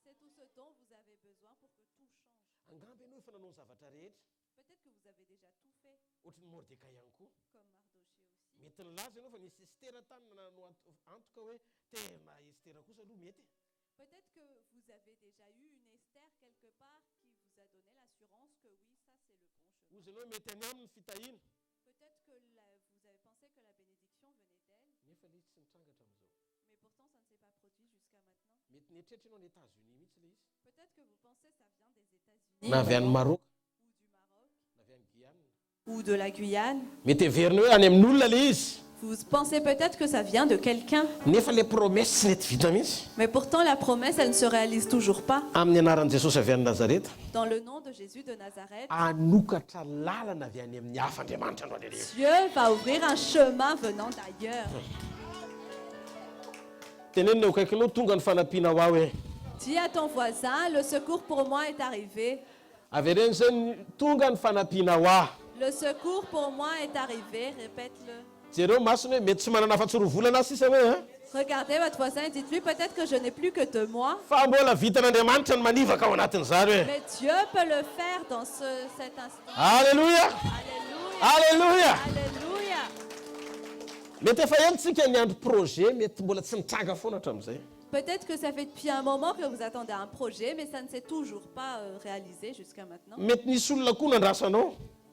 c'est tout ce dont vous avez besoin pour que tout change. Peut-être que vous avez déjà tout fait, comme Mardoché aussi. Peut-être que vous avez déjà eu une Esther quelque part qui vous a donné l'assurance que oui, ça c'est le bon chemin. Peut-être que vous avez pensé que la bénédiction venait d'elle, mais pourtant ça ne s'est pas produit jusqu'à maintenant. Peut-être que vous pensez que ça vient des États-Unis ou de la Guyane. Vous pensez peut-être que ça vient de quelqu'un. Mais pourtant la promesse, elle ne se réalise toujours pas. Dans le nom de Jésus de Nazareth, Dieu va ouvrir un chemin venant d'ailleurs. Dis à ton voisin, le secours pour moi est arrivé. Le secours pour moi est arrivé, répète-le. Regardez votre voisin et dites-lui, peut-être que je n'ai plus que 2 mois. Mais Dieu peut le faire dans cet instant. Alléluia. Alléluia. Alléluia. Peut-être que ça fait depuis un moment que vous attendez un projet, mais ça ne s'est toujours pas réalisé jusqu'à maintenant.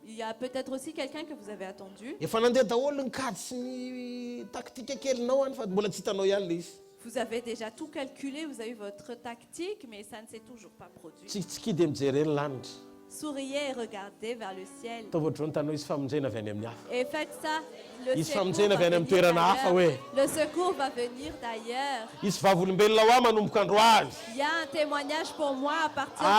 Il y a peut-être aussi quelqu'un que vous avez attendu. Vous avez déjà tout calculé, vous avez eu votre tactique, mais ça ne s'est toujours pas produit. Souriez et regardez vers le ciel. Et faites ça. Le secours va venir d'ailleurs. Il y a un témoignage pour moi à partir de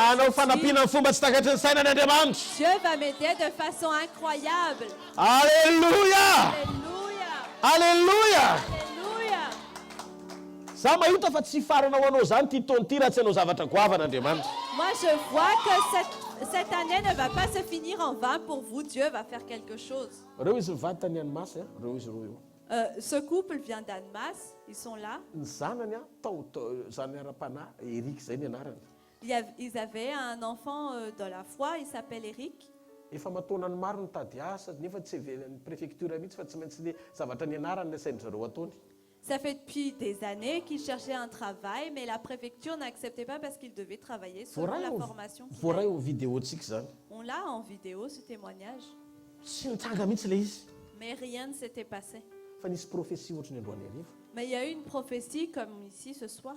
Dieu va m'aider de façon incroyable. Alléluia. Alléluia. Alléluia. Moi je vois que cette année ne va pas se finir en vain pour vous. Dieu va faire quelque chose. Ce couple vient d'Annemasse. Ils sont là. Ils avaient un enfant de la foi. Il s'appelle Eric. Ça fait depuis des années qu'il cherchait un travail, mais la préfecture n'acceptait pas parce qu'il devait travailler selon la formation. On l'a en vidéo, ce témoignage. Mais rien ne s'était passé. Mais il y a eu une prophétie comme ici ce soir.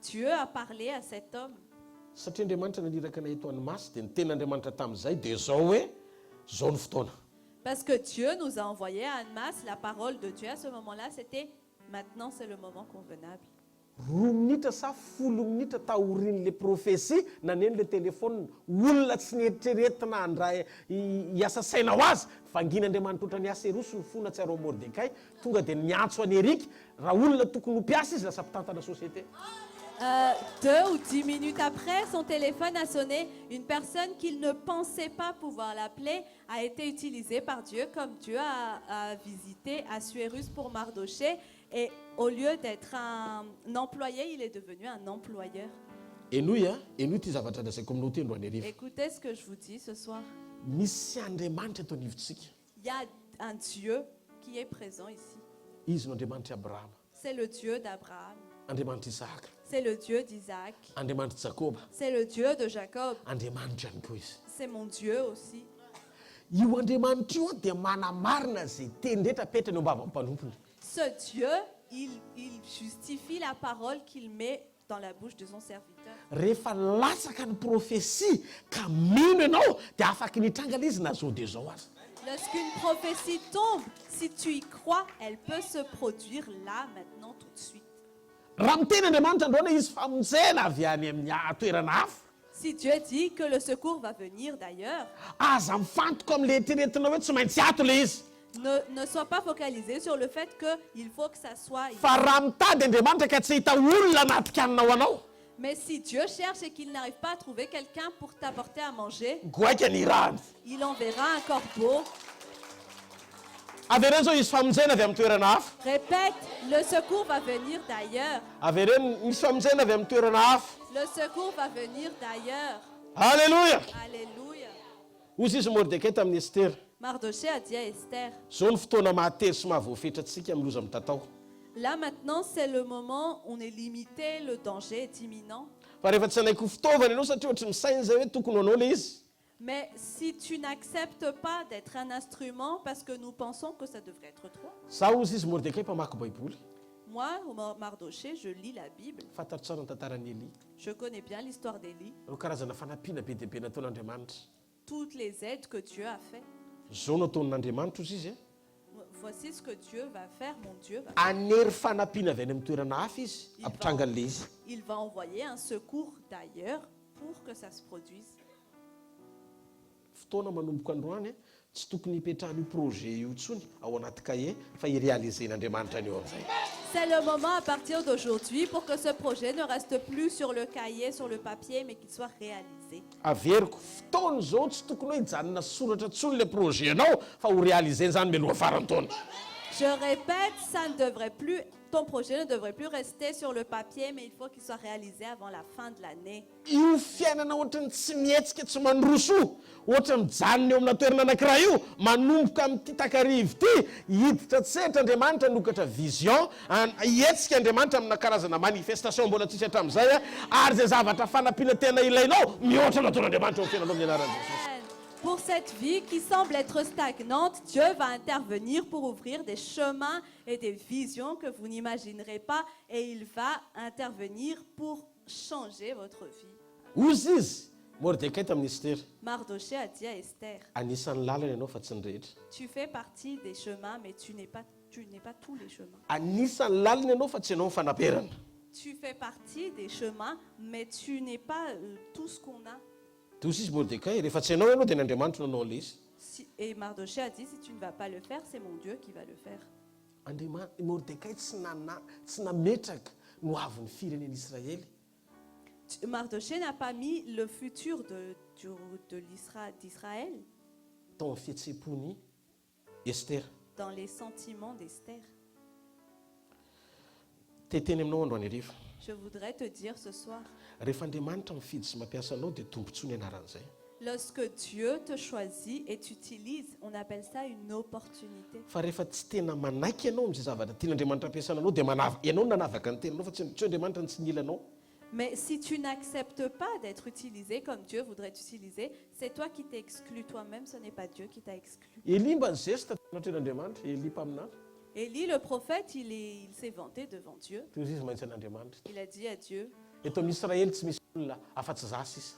Dieu a parlé à cet homme. Parce que Dieu nous a envoyé à Annemasse, la parole de Dieu à ce moment-là, c'était maintenant c'est le moment convenable. Deux ou 10 minutes après, son téléphone a sonné. Une personne qu'il ne pensait pas pouvoir l'appeler a été utilisée par Dieu, comme Dieu a visité Assuérus pour Mardoché. Et au lieu d'être un employé, il est devenu un employeur. Écoutez ce que je vous dis ce soir. Il y a un Dieu qui est présent ici. C'est le Dieu d'Abraham. C'est le Dieu d'Isaac. C'est le Dieu de Jacob. C'est mon Dieu aussi. Ce Dieu, il justifie la parole qu'il met dans la bouche de son serviteur. Lorsqu'une prophétie tombe, si tu y crois, elle peut se produire là, maintenant, tout de suite. Si Dieu dit que le secours va venir d'ailleurs, ne sois pas focalisé sur le fait qu'il faut que ça soit ici. Mais si Dieu cherche et qu'il n'arrive pas à trouver quelqu'un pour t'apporter à manger, goaika ny rano il enverra un corbeau. avy ireny zao izy famonjena avy amin'ny toerana hafa Répète, le secours va venir d'ailleurs. avy ireny misy famonjena avy amin'ny toerana hafa Le secours va venir d'ailleurs. halleloia Alléluia. ozy izy Mordekay tamin'ny Estera Mardoché a dit à Esther, zao ny fotoana mahatery sy mahavoafetratsika amin'ny loza amin'ny tatao là maintenant c'est le moment où on est limité, le danger est imminent. fa rehefa tsy anaiko fitaovana ianao satria ohatry misainy zay hoe tokony anao le izy Mais si tu n'acceptes pas d'être un instrument parce que nous pensons que ça devrait être toi. za ozy izy Mordekay mpamaky baiboly Moi, Mardoché, je lis la Bible. fantaro tsara ny tantaran'ny Eli Je connais bien l'histoire d'Élie, ireo karazana fanampiana be deaibe nataon'Andriamanitra toutes les aides que Dieu a fait. zao no ataon'Andriamanitra ozy izy Voici ce que Dieu va faire, mon Dieu va faire. anery fanampiana avy any amin'ny toerana hafa izy ampitrangan'le izy Il va envoyer un secours d'ailleurs pour que ça se produise. fotoana manomboka androany tsy tokony hipetrahan'io projet io ntsony ao anaty cahier fa iréalisen'Andriamanitra any eo amin'izay C'est le moment à partir d'aujourd'hui pour que ce projet ne reste plus sur le cahier, sur le papier, mais qu'il soit réalisé. averiko fotoana zao tsy tokony hoe hijanona soratra ntsony le projet anao fa ho réaliseny zany mialoha farany taona Je répète, ça ne devrait plus, ton projet ne devrait plus rester sur le papier, mais il faut qu'il soit réalisé avant la fin de l'année. io fiainana ohatrany tsy mietsika tsy mandroso ohatra mijanona eo amina toerana anankiray io manomboka amin'ity takarivo ity hiditra tsetra Andriamanitra nokatra vision hietsika Andriamanitra amina karazana manifestation mbola tsisy hatramin'izay ary zay zavatra fanampiana tena ilainao mihoatra nataon'Andriamanitra eo amin'ny fiainanao amin'ny anaran'i Jesosy. Pour cette vie qui semble être stagnante, Dieu va intervenir pour ouvrir des chemins et des visions que vous n'imaginerez pas, et il va intervenir pour changer votre vie. ozy izy Mordekay tamin'ny Estera Mardoché a dit à Esther, anisan'ny lalana ianao fa tsy ny rehetra tu fais partie des chemins, mais tu n'es pas tous les chemins. anisan'ny lalana ianao fa tsy ianao ny fanaperana Tu fais partie des chemins, mais tu n'es pas tout ce qu'on a. tozy izy Mordekay rehefa tsy ianao ianao dia n'Andriamanitra nanao le izy Et Mardoché a dit, si tu ne vas pas le faire, c'est mon Dieu qui va le faire. Mordekay tsy nametraka no avy ny firenena Israely Mardoché n'a pas mis le futur d'Israël tao amin'ny fihetsepon'ny Estera dans les sentiments d'Esther. teteny aminao androany hariva Je voudrais te dire ce soir, rehefa Andriamanitra mifidy sy mampiasa anao dia tombontsoa ny anaran'izay lorsque Dieu te choisit et t'utilise, on appelle ça une opportunité. fa rehefa tsy tena manaiky ianao amin'izay zavatra tian'Andriamanitra ampiasana anao dia ianao nanavaka ny tenanao fa tsy Andriamanitra ny tsy nila anao Mais si tu n'acceptes pas d'être utilisé comme Dieu voudrait t'utiliser, c'est toi qui t'exclus toi-même, ce n'est pas Dieu qui t'a exclu. Eli mba nizesta natren'Andriamanitra Eli mpaminana Élie, le prophète, il s'est vanté devant Dieu. toy izy maintsy an'Andriamanitra Il a dit à Dieu, eto amin'ny Israely tsy misy olona afa-tsy zasy isa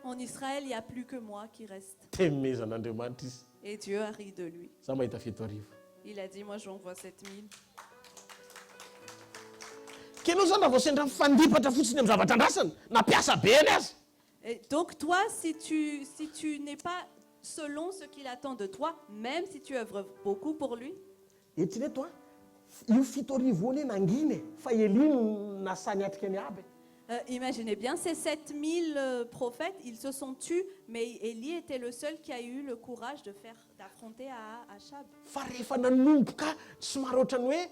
en Israël, il n'y a plus que moi qui reste. temezan'Andriamanitra izy Et Dieu a ri de lui. za mahita fito arivo Il a dit, moi j'envoie 7000. kenao zany raha vao sendra mifandipatra fotsiny amin'ny zavatra andrasana nampiasa be any azy Et donc toi, si tu n'es pas selon ce qu'il attend de toi, même si tu œuvres beaucoup pour lui, etrireto io fito arivo ony nanginy fa Eli nasany atrika any aby imaginez bien, ces 7000 prophètes, ils se sont tus, mais Élie était le seul qui a eu le courage d'affronter Achab. fa rehefa nanomboka somary ohatrany hoe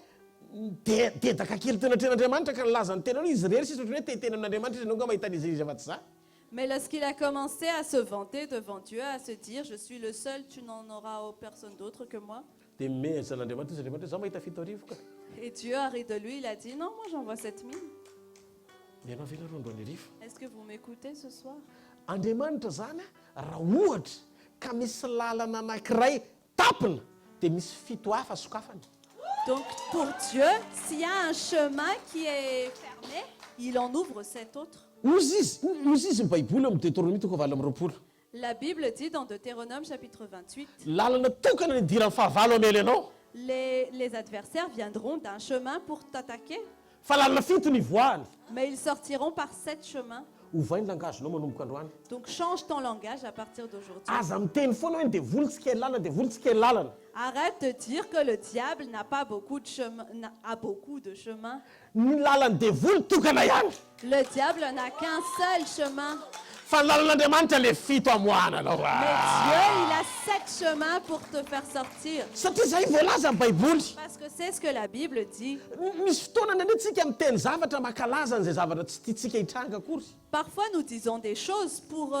dedaka kely tena tren'Andriamanitra ka nilazany tenanao izy rery sisy ohatrany hoe tetenan'Andriamanitra izy anao nga mahita izy afa-tsy za Mais lorsqu'il a commencé à se vanter devant Dieu, à se dire, je suis le seul, tu n'en auras personne d'autre que moi. dia mihezana Andriamanitra izy Andriamanitra za mahita fito arivo ka Et Dieu a ri de lui, il a dit, non, moi j'envoie 7000. ianao venareo androany arivo Est-ce que vous m'écoutez ce soir? Andriamanitra zany raha ohatra ka misy lalana anankiray tapina dia misy fito hafa sokafany Donc pour Dieu, s'il y a un chemin qui est fermé, il en ouvre 7 autres. ozy izy ny baiboly amin'ny Deutéronomie toko valo amin'ny roapolo La Bible dit dans Deutéronome chapitre 28, lalana tokana ny idiran'ny fahavalo amely ianao les adversaires viendront d'un chemin pour t'attaquer, fa lalana fito ny voahany mais ils sortiront par 7 chemins. ovay ny langazonao manomboka androany Donc change ton langage à partir d'aujourd'hui. aza miteny foana hoe dia volontsika lalana dia volontsika lalana Arrête de dire que le diable n'a pas beaucoup de chemin, a beaucoup de chemins. Ny lalany devoly tokana ihany. Le diable n'a qu'un seul chemin. Fa ny lalan'Andriamanitra le fito amoahana anao. Mais Dieu, il a 7 chemins pour te faire sortir. Satria zay voalaza ny baiboly. Parce que c'est ce que la Bible dit. Misy fotoana ny antsika miteny zavatra makalaza n'izay zavatra tsy tiantsika hitranga akory. Parfois, nous disons des choses pour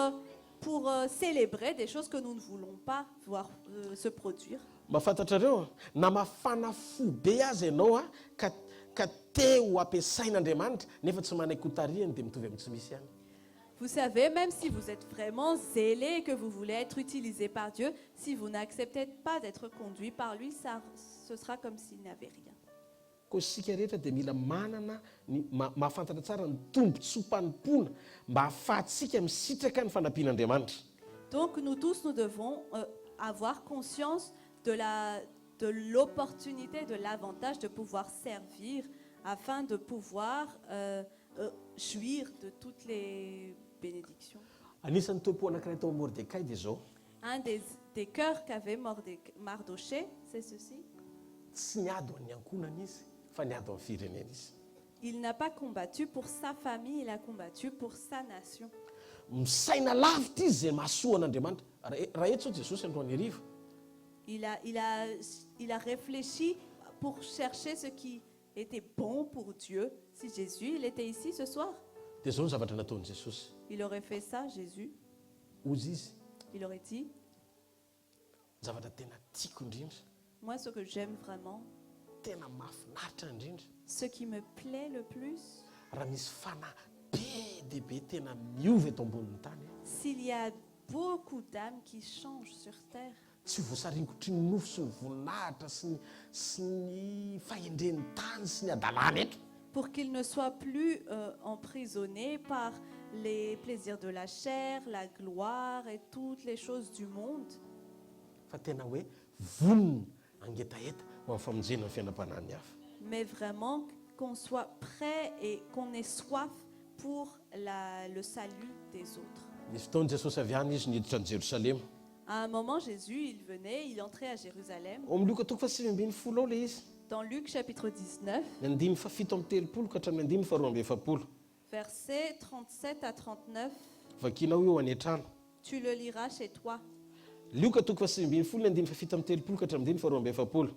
célébrer des choses que nous ne voulons pas voir se produire. Mafantatrareo na mafana fo be azy ianao ka te ho ampiasain'Andriamanitra nefa tsy manay kotariany dia mitovy amin'ny tsy misy ihany. Vous savez, même si vous êtes vraiment zélé, que vous voulez être utilisé par Dieu, si vous n'acceptez pas d'être conduit par lui, ce sera comme s'il n'avait rien. Koa sika rehetra dia mila manana mahafantatra tsara ny tombontsoam-panimpona mba ahafahantsika misitraka ny fanampian'Andriamanitra. Donc nous tous, nous devons avoir conscience de l'opportunité, de l'avantage de pouvoir servir afin de pouvoir jouir de toutes les bénédictions. Anisan'ny topo anankiray tao Mordecai dia zao. Un des cœurs qu'avait Mardoché, c'est ceci. Tsy niady ho an'ny ankonana izy fa niady ho amin'ny firenena izy. Il n'a pas combattu pour sa famille, il a combattu pour sa nation. Misaina lavitra izy zay mahasoa an'Andriamanitra. Raha eto zao Jesosy androany hariva. Il a réfléchi pour chercher ce qui était bon pour Dieu. Si Jésus, il était ici ce soir, Dia zao ny zavatra nataony Jesosy. il aurait fait ça, Jésus. Ozy izy Il aurait dit, zavatra tena tiako indrindra, moi ce que j'aime vraiment, tena mahafinaritra indrindra, ce qui me plaît le plus, raha misy fanahy be dia be tena miova eto ambonin'ny tany. s'il y a beaucoup d'âmes qui changent sur terre, Tsy voasaringotry ny nofo sy ny voninahitra sy ny fahendren'ny tany sy ny adalàna eto. pour qu'ils ne soient plus emprisonnés par les plaisirs de la chair, la gloire et toutes les choses du monde, Fa tena hoe vonona angetaeta ho amin'ny famonjena ny fiainam-panahy hafa. mais vraiment qu'on soit prêt et qu'on ait soif pour le salut des autres. Nisy fotoana Jesosy avy any izy niditra any Jerosalema. À un moment, Jésus, il venait, il entrait à Jérusalem. Ao amin'ny Luka toko fa 7:20 ao le izy. Dans Luc chapitre 19, Ny 5:7-30 ka hatramin'ny 5:2-7. versets 37 à 39, Vakianao io any an-trano. tu le liras chez toi. Luka toko fa 7:20 ny 5:7 ka hatramin'ny 5:2-7.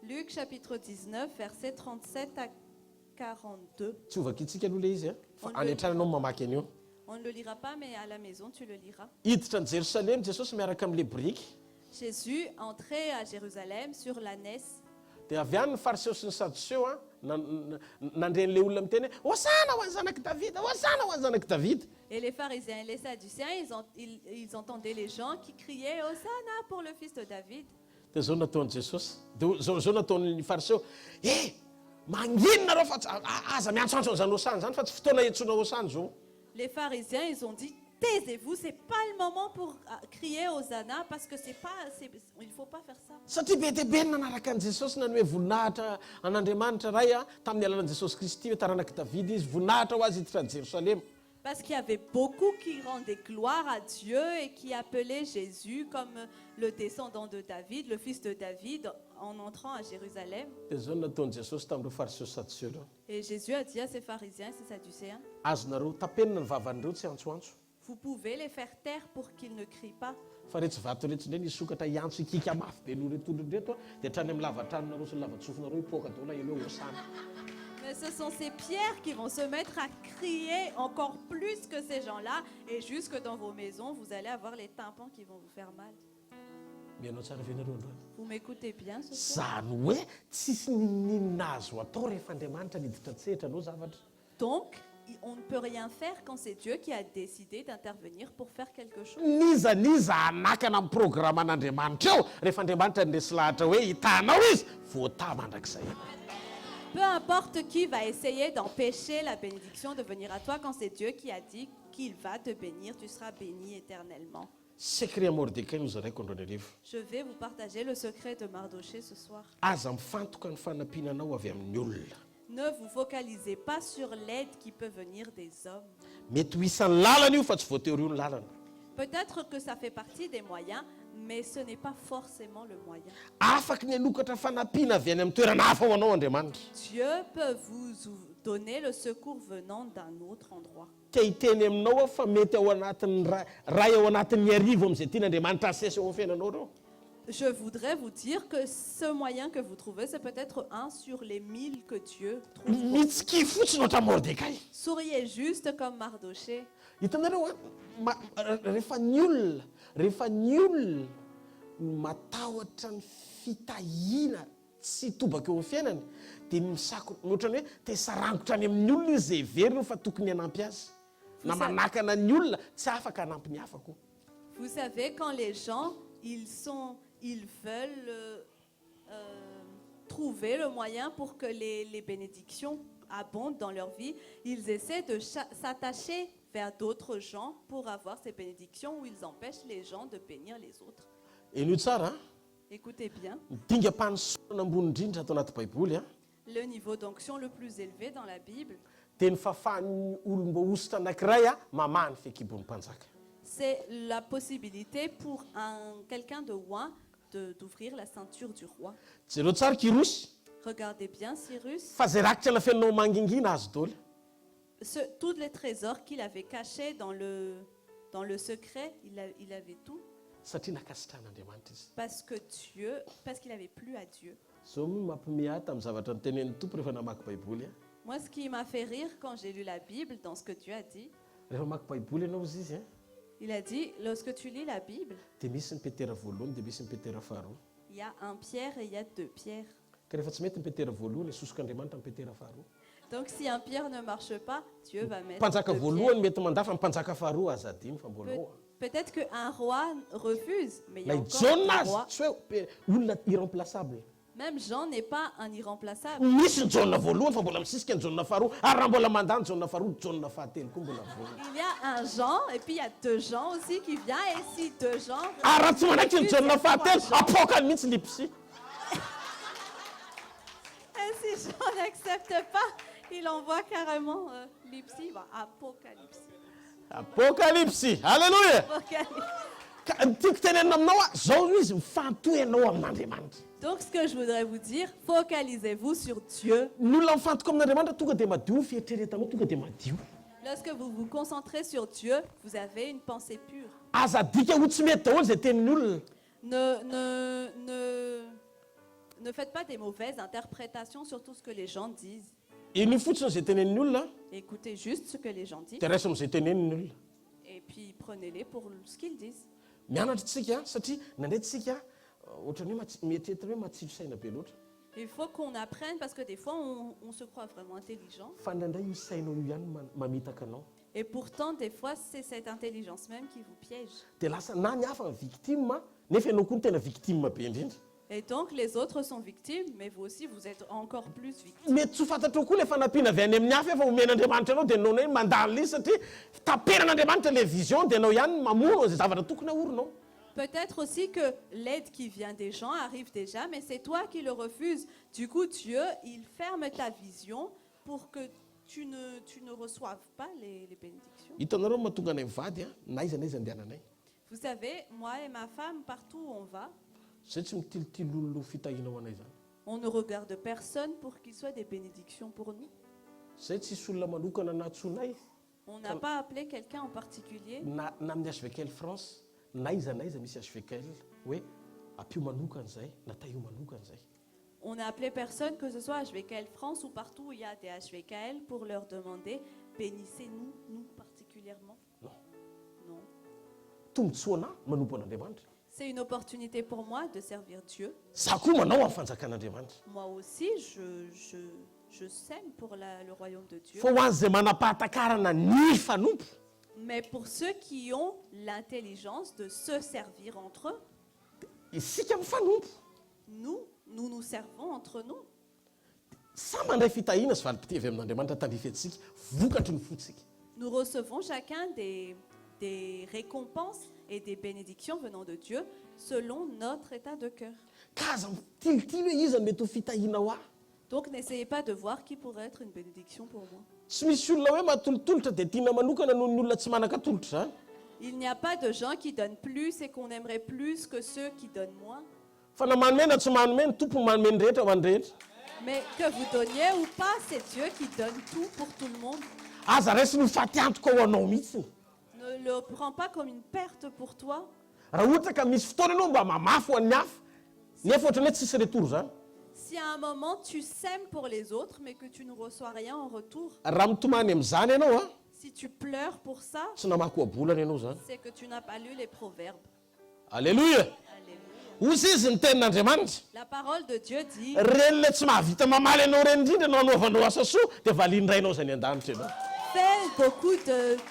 Luc chapitre 19, versets 37 à 42. Tsy ho vakiantsika aloha le izy fa On any le- an-trano anao mamaky an'io. On ne le lira pas, mais à la maison, tu le liras. Hiditra any Jerosalema Jesosy miaraka amin'le briky. Jésus entrait à Jérusalem sur l'ânesse. Dia avy any ny fariseo sy ny sadoseo nandren'le olona miteny hoe hosana ho an'ny zanaky Davida, hosana ho an'ny zanaky Davida. Et les pharisiens et les sadducéens, ils entendaient les gens qui criaient « Hosanna pour le fils de David ». Dia zao nataony Jesosy. Dia zao nataony fariseo. Manginona reo fa aza miantsoantso an'izany hosana zany fa tsy fotoana iantsona hosana zao. Les pharisiens, ils ont dit « Taisez-vous, ce n'est pas le moment pour crier Hosanna parce que il ne faut pas faire ça. » Satria be dia be ny nanaraka an'i Jesosy nany hoe voninahitra an'Andriamanitra ray tamin'ny alalan'i Jesosy Kristy hoe taranaky Davida izy voninahitra ho azy hiditra any Jerosalema. Parce qu'il y avait beaucoup qui rendaient gloire à Dieu et qui appelaient Jésus comme le descendant de David, le fils de David, en entrant à Jérusalem. Dia zao nataony Jesosy tamin'ireo fariseo sy sadoseo ireo. Et Jésus a dit à ses pharisiens et ses sadducéens, Azonareo tapenina ny vavan'ireo tsy antsoantso. vous pouvez les faire taire pour qu'ils ne crient pas. Fa rehetra vato rehetra indray nisokatra hiantso ikika mafy be no retondro reto dia hatrany amin'ny lavatranonareo sy ny lavatsofonareo hipoaka daholo elo hoe hosana. Mais ce sont ces pierres qui vont se mettre à crier encore plus que ces gens-là. Et jusque dans vos maisons, vous allez avoir les tympans qui vont vous faire mal. Mianao tsara venareo androany. Vous m'écoutez bien ce soir? Zany hoe tsisy ninninina azo atao rehefa Andriamanitra niditra tsehatra anao zavatra. Donc, on ne peut rien faire quand c'est Dieu qui a décidé d'intervenir pour faire quelque chose. Niza anakana amin'ny programme an'Andriamanitra eo rehefa Andriamanitra ndresy lahatra hoe hitanao izy voata mandrakizay. Peu importe qui va essayer d'empêcher la bénédiction de venir à toi, quand c'est Dieu qui a dit qu'il va te bénir, tu seras béni éternellement. Secret Mordecai no zaraiko androany hariva. Je vais vous partager le secret de Mardoché ce soir. Aza mifantoka ny fanampiananao avy amin'ny olona. Ne vous focalisez pas sur l'aide qui peut venir des hommes. Mety ho isan'ny lalana io fa tsy voatery io ny lalana. Peut-être que ça fait partie des moyens, Mais ce n'est pas forcément le moyen. Afaka ny anokatra fanampiana avy any amin'ny toerana hafa ho anao Andriamanitra. Dieu peut vous donner le secours venant d'un autre endroit. Te hiteny aminao fa mety ao anatin'ny ray ao anatin'ny arivo amin'izay tian'Andriamanitra asesa eo amin'ny fiainanao reo. Je voudrais vous dire que ce moyen que vous trouvez, c'est peut-être 1 sur les 1000 que Dieu trouve. Mitsikiny fotsiny oatra Mordecai. Souriez juste comme Mardoché. Hitanareo rehefa ny olona matahotra ny fitahiana tsy tobaka eo amin'ny fiainany dia misako ohatrany hoe te sarangotra any amin'ny olona izy zay veriny fa tokony hanampy azy na manakana ny olona tsy afaka hanampy ny hafa koa. Vous savez, quand les gens ils veulent trouver le moyen pour que les bénédictions abondent dans leur vie, ils essaient de s'attacher vers d'autres gens pour avoir ces bénédictions où ils empêchent les gens de bénir les autres. Eny tsara Écoutez bien. Dingam-panosona ambony indrindra ato anaty Baiboly Le niveau d'onction le plus élevé dans la Bible, dia ny fahafahan'ny olomba ositra anankiray mamaha ny fekibon'ny mpanjaka. c'est la possibilité pour quelqu'un de roi d'ouvrir la ceinture du roi. Jereo tsara Kirosy Regardez bien Cyrus. fa zay rakitra na fiainao mangingina azo daholo. Tous les trésors qu'il avait cachés dans le secret, il avait tout. Satria nakasitran'Andriamanitra izy. Parce qu'il avait plu à Dieu. Zao moa mampiomehy tamin'ny zavatra nitenen'ny tompo rehefa namaky Baiboly. Moi, ce qui m'a fait rire quand j'ai lu la Bible, dans ce que Dieu a dit, Rehefa maky Baiboly ianao izy izy il a dit, lorsque tu lis la Bible, dia misy ny Petera voalohany dia misy ny Petera faharoa. il y a 1 Pierre et il y a 2 Pierre. Ka rehefa tsy mety ny Petera voalohany asosok'Andriamanitra ny Petera faharoa. Donc si 1 Pierre ne marche pas, Dieu va mettre Mpanjaka 2 voalohany Pierre. mety mandafa, ny mpanjaka faharoa aza adiny fa mbola ao. Peut-être qu'un roi refuse, mais il y a Lay encore John un azy roi. tsy hoe olona irremplaçable. Même Jean n'est pas un irremplaçable. Misy ny John voalohany fa mbola misisika ny John faharoa ary raha mbola mandany John faharoa, John fahatelo koa mbola voany. Il y a un Jean, et puis il y a 2 Jean aussi qui vient, et si 2 Jean... Ary raha tsy manaiky ny refusent, il y John a 3 fahatelo, Jean. apokany mihitsy lipsy. Et si Jean n'accepte pas, il envoie carrément Lipsy, Apocalypse. Apocalypse, alléluia. Apocalypse. Tiako tenenina aminao zao izy mifantohanao amin'Andriamanitra. Donc ce que je voudrais vous dire, focalisez-vous sur Dieu. Ny olona mifantoka amin'Andriamanitra tonga dia madio, fieritreretanao tonga dia madio. Lorsque vous vous concentrez sur Dieu, vous avez une pensée pure. Aza dika ho tsy mety daholo zay tenin'ny olona. Ne faites pas des mauvaises interprétations sur tout ce que les gens disent. Iny fotsiny zay tenen'ny olona Écoutez juste ce que les gens disent dia raisa amin'izay tenen'ny olona. et puis prenez-les pour ce qu'ils disent. Mianatra tsika satria nandray tsika ohatrany hoe mieritreritra hoe matsilo saina be loatra. Il faut qu'on apprenne parce que des fois on se croit vraiment intelligent. Fa ndraindray io sainao io ihany mamitaka anao. Et pourtant des fois c'est cette intelligence même qui vous piège. Dia lasa na ny hafa ny victime nefa ianao koa no tena victime be indrindra. Et donc les autres sont victimes, mais vous aussi vous êtes encore plus victime. Mety tsy ho fantatrao koa le fanampiana avy any amin'ny hafa efa omen'Andriamanitra anao dia anao hoe mandalo izy satria taperan'Andriamanitra le vision dia anao ihany mamono izay zavatra tokony ahorinao. Peut-être aussi que l'aide qui vient des gens arrive déjà, mais c'est toi qui le refuses. Du coup, Dieu, il ferme ta vision pour que tu ne reçoives pas les bénédictions. Hitanareo mahatonga anay mivady na iza na iza andehananay. Vous savez, moi et ma femme, partout où on va, Zay tsy mitilitily olona ho fitahiana ho anay zany. on ne regarde personne pour qu'il soit des bénédictions pour nous. Zay tsisy olona manokana natsonay On n'a pas appelé quelqu'un en particulier. na amin'ny HVKL France na iza misy HVKL hoe ampio manokana zay natao io manokana zay. On n'a appelé personne, que ce soit HVKL France ou partout où il y a des HVKL, pour leur demander bénissez-nous, nous particulièrement. Non. Non. Tombotsoana manompo an'Andriamanitra. C'est une opportunité pour moi de servir Dieu. Za koa manao amin'ny fanjakan'Andriamanitra. Moi aussi, je sème pour le royaume de Dieu. Fa ho an'izay manapahatakarana ny fanompo. Mais pour ceux qui ont l'intelligence de se servir entre eux, Isika mifanompo. nous nous servons entre nous. Samy mandray fitahiana sy valim-pity avy amin'Andriamanitra tandrifetsika, vokatry ny fotsika. Nous recevons chacun des récompenses et des bénédictions venant de Dieu selon notre état de cœur. Ka aza mitilitily hoe iza mety ho fitahiana ho ahy. Donc n'essayez pas de voir qui pourrait être une bénédiction pour moi. Tsy misy olona hoe mahatolotolotra dia tiana manokana noho ny olona tsy manan-katolotra zany. Il n'y a pas de gens qui donnent plus et qu'on aimerait plus que ceux qui donnent moins. fa na manome na tsy manome ny tompo manome ny rehetra ho an'ny rehetra. Mais que vous donniez ou pas, c'est Dieu qui donne tout pour tout le monde. Aza raisy no faty antoka ho anao mihitsiny. Ne le prends pas comme une perte pour toi. Raha ohatra ka misy fotoana ianao mba mamafy ho an'ny hafa nefa ohatrany hoe tsisy retour zany. Si à un moment tu sèmes pour les autres mais que tu ne reçois rien en retour, raha mitomany amin'izany ianao a si tu pleures pour ça, tsy namaky oabolana ianao zany. c'est que tu n'as pas lu les proverbes. Alleluia. Alléluia. Ozy izy ny tenin'Andriamanitra. La parole de Dieu dit, Reny le tsy mahavita mamaly anao reny indrindra no anaovanao asa soa dia valindray zany an-danitra ianao. fais beaucoup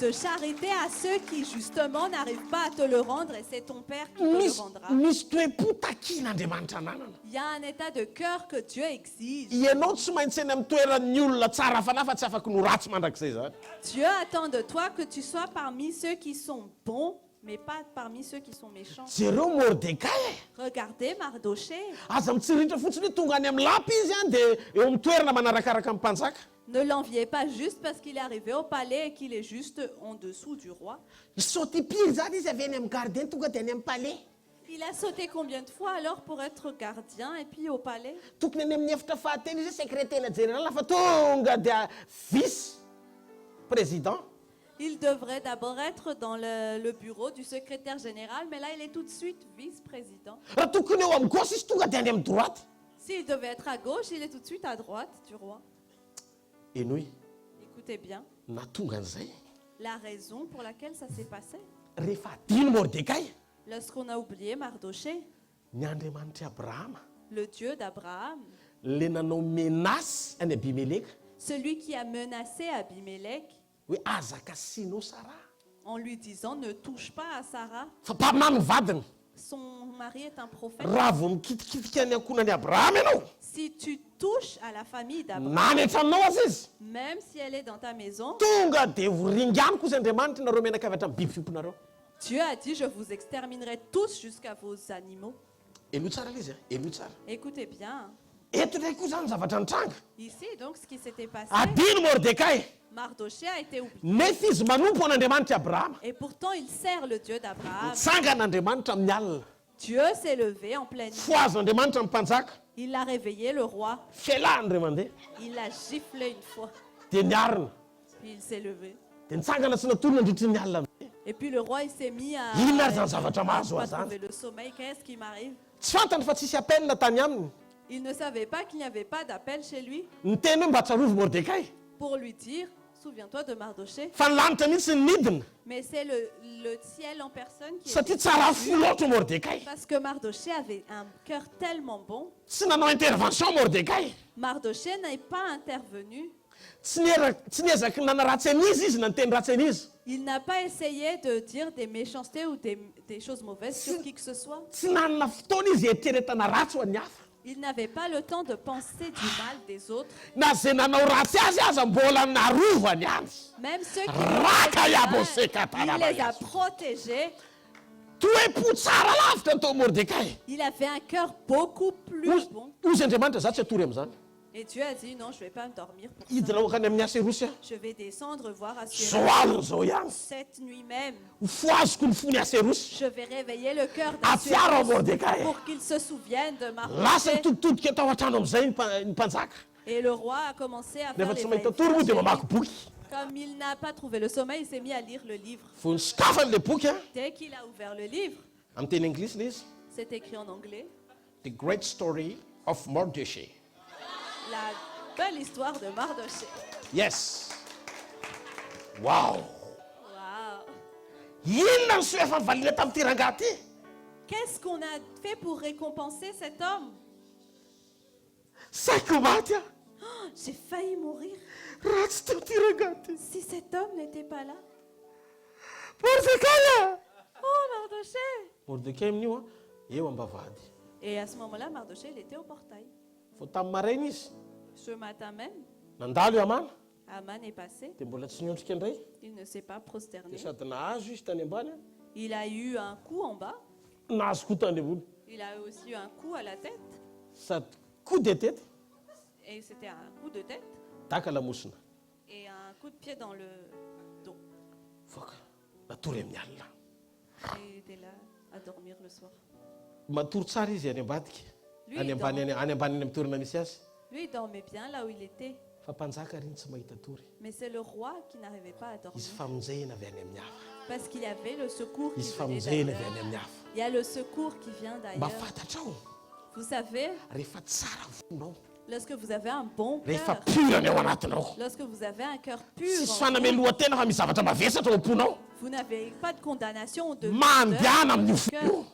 de charité à ceux qui justement n'arrivent pas à te le rendre et c'est ton Père qui te le rendra. Misy toe-po takin'Andriamanitra ananana. Il y a un état de cœur que Dieu exige. Ianao tsy maintsy eny amin'ny toeran'ny olona tsara fanahy fa tsy afaka no ratsy mandrakizay zany. Dieu attend de toi que tu sois parmi ceux qui sont bons, mais pas parmi ceux qui sont méchants. Jereo Mordecai Regardez Mardoché. aza mitsiritra fotsiny hoe tonga any amin'ny lapy izy any dia eo amin'ny toerana manarakaraka amin'ny mpanjaka. Ne l'enviez pas juste parce qu'il est arrivé au palais et qu'il est juste en dessous du roi. Saoty piry zany izy avy any amin'ny gardien tonga dia any amin'ny palais. Il a sauté combien de fois alors pour être gardien et puis au palais? Tokony any amin'ny efitra fahatelo izy secrétaire général fa tonga dia vice président. Il devrait d'abord être dans le bureau du secrétaire général, mais là il est tout de suite vice-président. Raha tokony eo amin'ny gauche izy tonga dia any amin'ny droite. S'il devait être à gauche, il est tout de suite à droite du roi. Enoy Écoutez bien, na tonga an'izay la raison pour laquelle ça s'est passé. rehefa adino Mordecai Lorsqu'on a oublié Mardoché, ny Andriamanitra Abrahama le Dieu d'Abraham, le nanao menace any Abimeleka celui qui a menacé Abimelech hoe azaka sinao Sara en lui disant ne touche pas à Sarah, fa mpamamy vadiny. son mari est un prophète. Raha vao mikitikitika ny ankonany Abrahama ianao Si tu touches à la famille d'Abraham, na ny an-tranonao aza izy même si elle est dans ta maison, tonga dia voringaniko izy Andriamanitra nareo menaka avy hatramy biby fiomponareo. Dieu a dit je vous exterminerai tous jusqu'à vos animaux. Elo tsara ilay izy elo tsara. Écoutez bien, Eto ndraiky koa zany zavatra nitranga. ici donc ce qui s'était passé, Adino Mordecai Mardoché a été oublié. nefa izy manompo an'Andriamanitra Abrahama. Et pourtant il sert le Dieu d'Abraham. Nitsangan'Andriamanitra amin'ny alina. Dieu s'est levé en pleine nuit. Foazan'Andriamanitra amin'ny mpanjaka. Il a réveillé le roi. Fialahany ray mandeha. Il a giflé une fois. Dia niarina. Puis il s'est levé. Dia nitsangana sy natolona andritry ny alina. Et puis le roi il s'est mis à Inona ary zany zavatra mahazo pas azy zany. trouver le sommeil. Qu'est-ce qui m'arrive? Tsy fantany fa tsisy appel tany aminy. Il ne savait pas qu'il n'y avait pas d'appel chez lui Niteny hoe mba tsarovy Mordecai. pour lui dire souviens-toi de Mardoché. Fa ny lanitra mihitsy ny nidina. Mais c'est le ciel en personne qui Satria était tsara fo loatra Mordecai. parce que Mardoché avait un cœur tellement bon. Tsy nanao intervention Mordecai. Mardoché n'est pas intervenu. Tsy niezaky nana ratsy an'izy izy na niteny ratsy an'izy. Il n'a pas essayé de dire des méchancetés ou des choses mauvaises sur qui que ce soit. Tsy nanana fotoana izy eritreretana ratsy ho an'ny hafa. Il n'avait pas le temps de penser du mal des autres. Na zay nanao ratsy azy aza mbola narovany azy. Même ceux qui Raka yabo il sekataraba les a yazy. protégés. Toe-po tsara lavitra atao Mordecai. Il avait un cœur beaucoup plus bon. Ozy Andriamanitra za tsy atory amin'izany. Et Dieu a dit non, je ne vais pas dormir pour ça. Idina okany amin'ny asa Rosy a. Je vais descendre voir Zao Assuérus. alina zao ihany. Cette nuit même, Ho foazoko ny fony asa Rosy. je vais réveiller le cœur Atsiaro d'Assuérus Mordecai. pour qu'il se souvienne de Lasa Mardoché. mitoditodika atao an-trano amin'izay ny mpanjaka. Et le roi a commencé à faire Nefa les tsy mahita va-et-vient tory moa dia chez mamaky lui. boky. Comme il n'a pas trouvé le sommeil, il s'est mis à lire le livre. Fo ny sokafany le boky a. Dès qu'il a ouvert le livre, Amin'ny teny anglisy le izy. c'est écrit en anglais, The Great Story of Mordecai. la belle histoire de Mardoché. Yes. Wow. Waouh! Inona ny soa efa nivaliana tamin'ity rangahy ty? Qu'est-ce qu'on a fait pour récompenser cet homme? Saiko maty a. Oh, j'ai failli mourir Ratsy teo ty rangahy ty. si cet homme n'était pas là. Mordecai a. Oh, Mardoché! Mordecai amin'io a eo ambavady. Et à ce moment-là, Mardoché, il était au portail. Fo tamin'ny maraina izy Ce matin même, nandalo io amana Aman est passé. dia mbola tsy niondrika indray. Il ne s'est pas prosterné. Dia sady nahazo izy tany ambany a. Il a eu un coup en bas. Nahazo koa tany ambony. Il a aussi eu un coup à la tête. Sady coup de tête Et c'était un coup de tête taka lamosina. et un coup de pied dans le dos. Foka natory amin'ny alina. Et il était là à dormir le soir. Matory tsara izy any ambadika. Lui, Any ambany amin'ny toerana misy azy. Lui, il dormait bien là où il était. Fa mpanjaka reny tsy mahita tory. Mais c'est le roi qui n'arrivait pas à dormir. Izy famonjehana avy any amin'ny hafa. Parce qu'il y avait le secours qui Izy venait famonjehana avy d'ailleurs. any amin'ny hafa. Il y a le secours qui vient Mba d'ailleurs. fantatrao. Vous savez, Rehefa tsara vonao. lorsque vous avez un bon Rehefa cœur, pur ny ao anatinao. lorsque vous avez un cœur pur, Sisy en vous, fanamelohan-tena fa misy zavatra mavesatra ao am-ponao. vous n'avez pas de condamnation ou de Mandehana amin'io cœur. fo.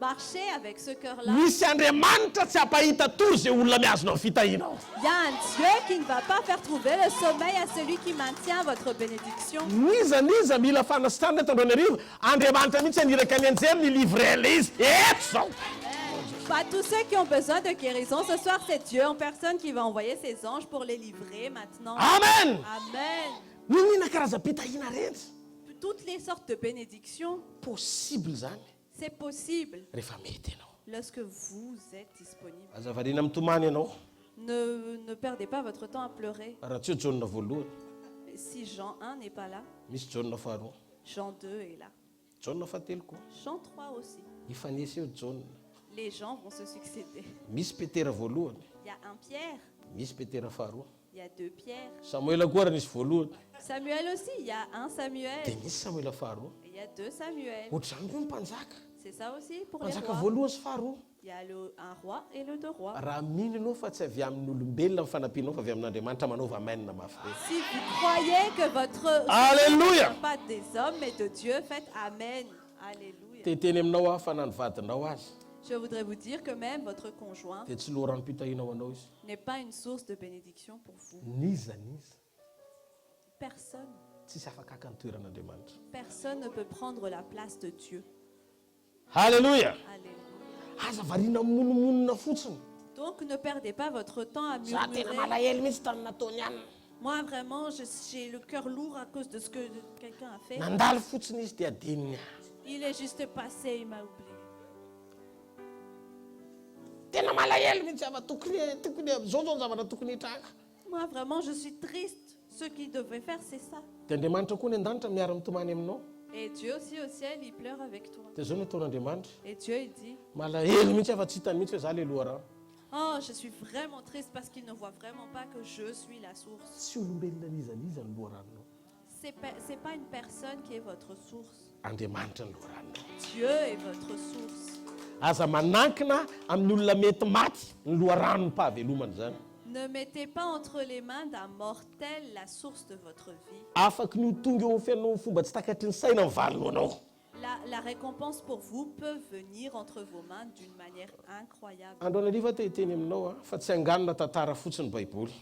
Marchez avec ce cœur-là. Misy Andriamanitra tsy hampahita tory zay olona miazonao fitahinao. Il y a un Dieu qui ne va pas faire trouver le sommeil à celui qui maintient votre bénédiction. Niza mila fanasitranana eto Andrianarivo. Andriamanitra mihitsy aniraka ny anjely ny livrela izy. Eto zao. Pas tous ceux qui ont besoin de guérison. Ce soir, c'est Dieu en personne qui va envoyer ses anges pour les livrer maintenant. Amen. Amen. Ninina karaza-pitahina reny. Toutes les sortes de bénédictions, Possible zany c'est possible rehefa mety ianao. lorsque vous êtes disponible. Azavariana mitomany ianao. Ne perdez pas votre temps à pleurer. Raha tsy eo Jauna voalohany, Si Jean 1 n'est pas là, misy Jauna faharoa, Jean 2 est là. Jauna fahatelo koa. Jean 3 aussi. Ifanesy eo Jauna. Les gens vont se succéder. Misy Petera voalohany, Il y a un Pierre, misy Petera faharoa. il y a deux Pierre. Samuela koa raha nisy voalohany, Samuel aussi, il y a un Samuel. dia misy Samuela faharoa. Et il y a deux Samuel. Ohatr'izany koa ny mpanjaka. C'est ça aussi pour les Mpanjaka rois. voalohany sy faharoa. Il y a un roi et le deux rois. Raha mino ianao fa tsy avy amin'ny olombelona ny fanampianao fa avy amin'Andriamanitra manaova amainina mafy be. Si vous croyez que votre Alléluia. ne vient pas des hommes mais de Dieu, faites Amen. Alléluia. Teteny aminao aho fa na ny vadinao azy Je voudrais vous dire que même votre conjoint dia tsy loha ranom-pitahinao anao izy. n'est pas une source de bénédiction pour vous. Niza Personne. tsisy afaka haka ny toeran'Andriamanitra. Personne ne peut prendre la place de Dieu. Halleluja. Alléluia. Aza variana monomonona fotsiny. Donc ne perdez pas votre temps à Za tena murmurer. malahelo mihitsy tamin'ny nataony ihany. Moi vraiment, j'ai le cœur lourd à cause de ce que quelqu'un a fait. Nandalo fotsiny izy dia adininy. Il est juste passé, il m'a oublié. Tena malahelo mihitsy ava tokony zao ny zavatra tokony hitranga. Moi vraiment, je suis triste. Ce qu'il devait faire, c'est ça. Dia Andriamanitra koa ny an-danitra miara-mitomany aminao. Et Dieu aussi au ciel, il pleure avec toi. Dia zao ny ataon'Andriamanitra. Et Dieu, il dit, Malahelo mihitsy afa tsy hitany mihitsy hoe za le loharaha. oh, je suis vraiment triste parce qu'il ne voit vraiment pas que je suis la source. Tsy olombelona nizaniza ny loharanonao. C'est pas une personne qui est votre source. Andriamanitra ny loharanonao. Dieu est votre source. Aza manankina amin'ny olona mety maty ny loharanony mpahavelomany zany. Ne mettez pas entre les mains d'un mortel la source de votre vie. Afaka ny ho tonga eo fianao fomba tsy takatry ny saina ny valino anao. La récompense pour vous peut venir entre vos mains d'une manière incroyable. Androanarivo te hiteny aminao fa tsy anganona tantara fotsiny Baiboly.